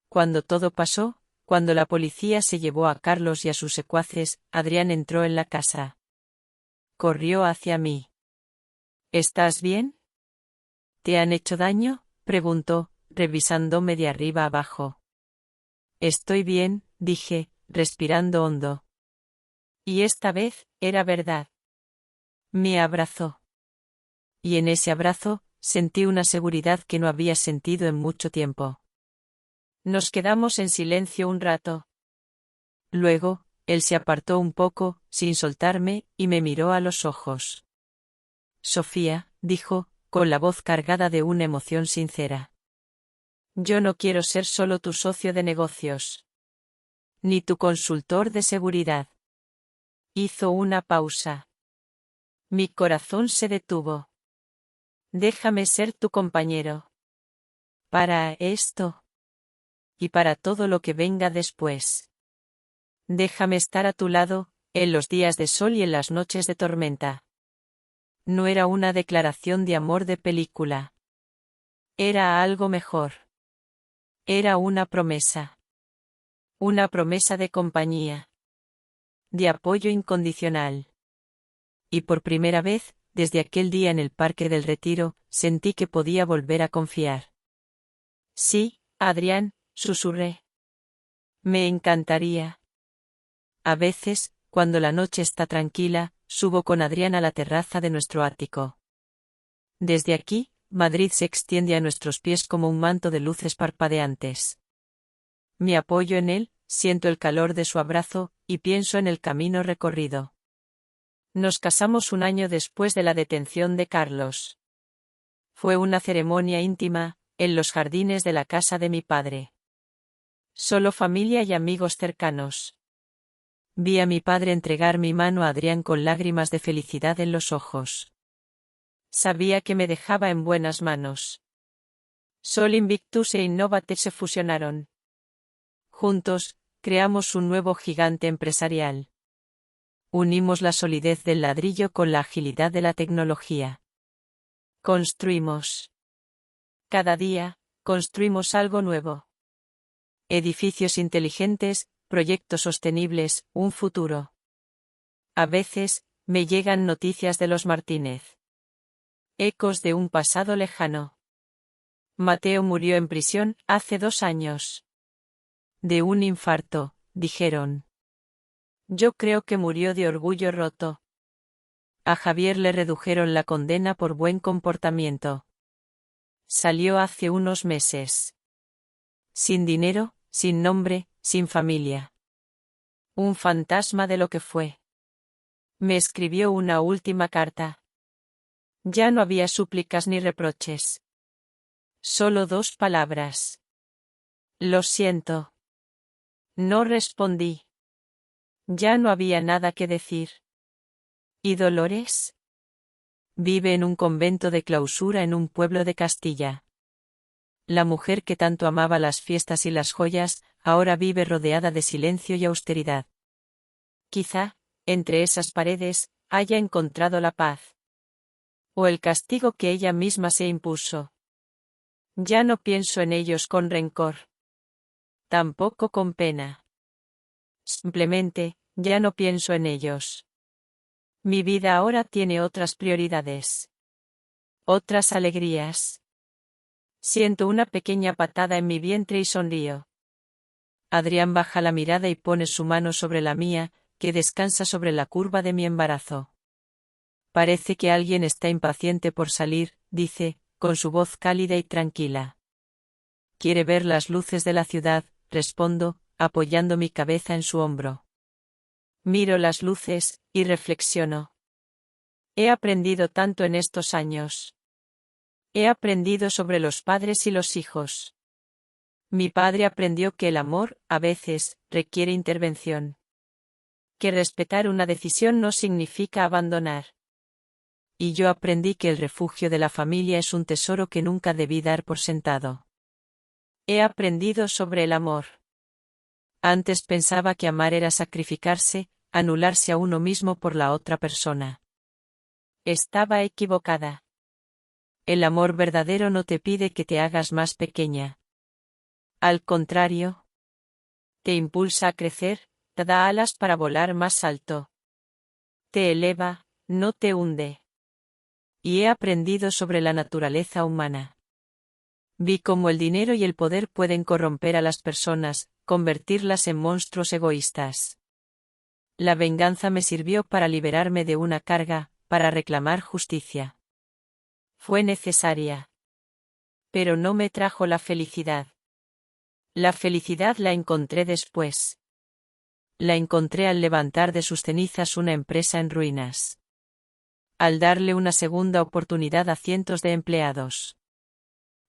Speaker 1: Cuando todo pasó, cuando la policía se llevó a Carlos y a sus secuaces, Adrián entró en la casa. Corrió hacia mí. ¿Estás bien? ¿Te han hecho daño?, preguntó, revisándome de arriba abajo. Estoy bien, dije, respirando hondo. Y esta vez, era verdad. Me abrazó. Y en ese abrazo, sentí una seguridad que no había sentido en mucho tiempo. Nos quedamos en silencio un rato. Luego, él se apartó un poco, sin soltarme, y me miró a los ojos. Sofía, dijo, con la voz cargada de una emoción sincera. Yo no quiero ser solo tu socio de negocios. Ni tu consultor de seguridad. Hizo una pausa. Mi corazón se detuvo. Déjame ser tu compañero. Para esto. Y para todo lo que venga después. Déjame estar a tu lado, en los días de sol y en las noches de tormenta. No era una declaración de amor de película. Era algo mejor. Era una promesa. Una promesa de compañía. De apoyo incondicional. Y por primera vez, desde aquel día en el Parque del Retiro, sentí que podía volver a confiar. Sí, Adrián, susurré. Me encantaría. A veces, cuando la noche está tranquila, subo con Adrián a la terraza de nuestro ático. Desde aquí, Madrid se extiende a nuestros pies como un manto de luces parpadeantes. Me apoyo en él, siento el calor de su abrazo, y pienso en el camino recorrido. Nos casamos un año después de la detención de Carlos. Fue una ceremonia íntima, en los jardines de la casa de mi padre. Solo familia y amigos cercanos. Vi a mi padre entregar mi mano a Adrián con lágrimas de felicidad en los ojos. Sabía que me dejaba en buenas manos. Sol Invictus e Innovate se fusionaron. Juntos, creamos un nuevo gigante empresarial. Unimos la solidez del ladrillo con la agilidad de la tecnología. Construimos. Cada día, construimos algo nuevo. Edificios inteligentes, proyectos sostenibles, un futuro. A veces, me llegan noticias de los Martínez. Ecos de un pasado lejano. Mateo murió en prisión hace 2 años. De un infarto, dijeron. Yo creo que murió de orgullo roto. A Javier le redujeron la condena por buen comportamiento. Salió hace unos meses. Sin dinero, sin nombre, sin familia. Un fantasma de lo que fue. Me escribió una última carta. Ya no había súplicas ni reproches. Solo 2 palabras. Lo siento. No respondí. Ya no había nada que decir. ¿Y Dolores? Vive en un convento de clausura en un pueblo de Castilla. La mujer que tanto amaba las fiestas y las joyas, ahora vive rodeada de silencio y austeridad. Quizá, entre esas paredes, haya encontrado la paz. O el castigo que ella misma se impuso. Ya no pienso en ellos con rencor. Tampoco con pena. Simplemente, ya no pienso en ellos. Mi vida ahora tiene otras prioridades. Otras alegrías. Siento una pequeña patada en mi vientre y sonrío. Adrián baja la mirada y pone su mano sobre la mía, que descansa sobre la curva de mi embarazo. Parece que alguien está impaciente por salir, dice, con su voz cálida y tranquila. Quiere ver las luces de la ciudad, respondo, apoyando mi cabeza en su hombro. Miro las luces, y reflexiono. He aprendido tanto en estos años. He aprendido sobre los padres y los hijos. Mi padre aprendió que el amor, a veces, requiere intervención. Que respetar una decisión no significa abandonar. Y yo aprendí que el refugio de la familia es un tesoro que nunca debí dar por sentado. He aprendido sobre el amor. Antes pensaba que amar era sacrificarse, anularse a uno mismo por la otra persona. Estaba equivocada. El amor verdadero no te pide que te hagas más pequeña. Al contrario, te impulsa a crecer, te da alas para volar más alto. Te eleva, no te hunde. Y he aprendido sobre la naturaleza humana. Vi cómo el dinero y el poder pueden corromper a las personas, convertirlas en monstruos egoístas. La venganza me sirvió para liberarme de una carga, para reclamar justicia. Fue necesaria. Pero no me trajo la felicidad. La felicidad la encontré después. La encontré al levantar de sus cenizas una empresa en ruinas. Al darle una segunda oportunidad a cientos de empleados.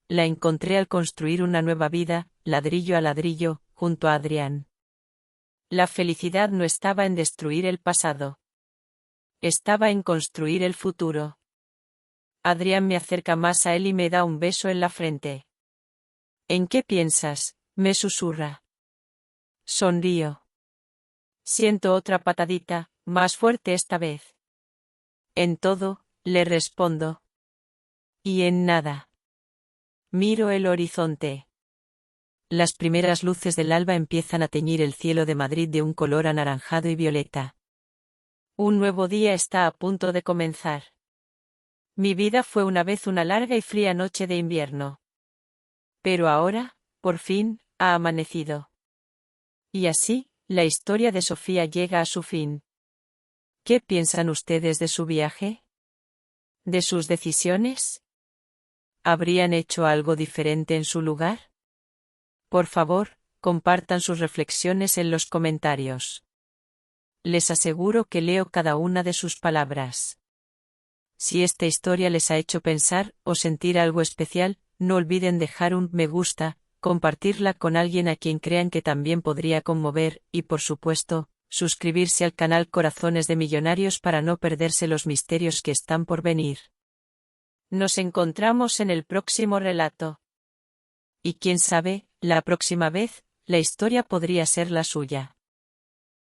Speaker 1: La encontré al construir una nueva vida, ladrillo a ladrillo, junto a Adrián. La felicidad no estaba en destruir el pasado. Estaba en construir el futuro. Adrián me acerca más a él y me da un beso en la frente. ¿En qué piensas?, me susurra. Sonrío. Siento otra patadita, más fuerte esta vez. En todo, le respondo. Y en nada. Miro el horizonte. Las primeras luces del alba empiezan a teñir el cielo de Madrid de un color anaranjado y violeta. Un nuevo día está a punto de comenzar. Mi vida fue una vez una larga y fría noche de invierno. Pero ahora, por fin, ha amanecido. Y así, la historia de Sofía llega a su fin. ¿Qué piensan ustedes de su viaje? ¿De sus decisiones? ¿Habrían hecho algo diferente en su lugar? Por favor, compartan sus reflexiones en los comentarios. Les aseguro que leo cada una de sus palabras. Si esta historia les ha hecho pensar o sentir algo especial, no olviden dejar un me gusta, compartirla con alguien a quien crean que también podría conmover, y por supuesto, suscribirse al canal Corazones de Millonarios para no perderse los misterios que están por venir. Nos encontramos en el próximo relato. Y quién sabe, la próxima vez, la historia podría ser la suya.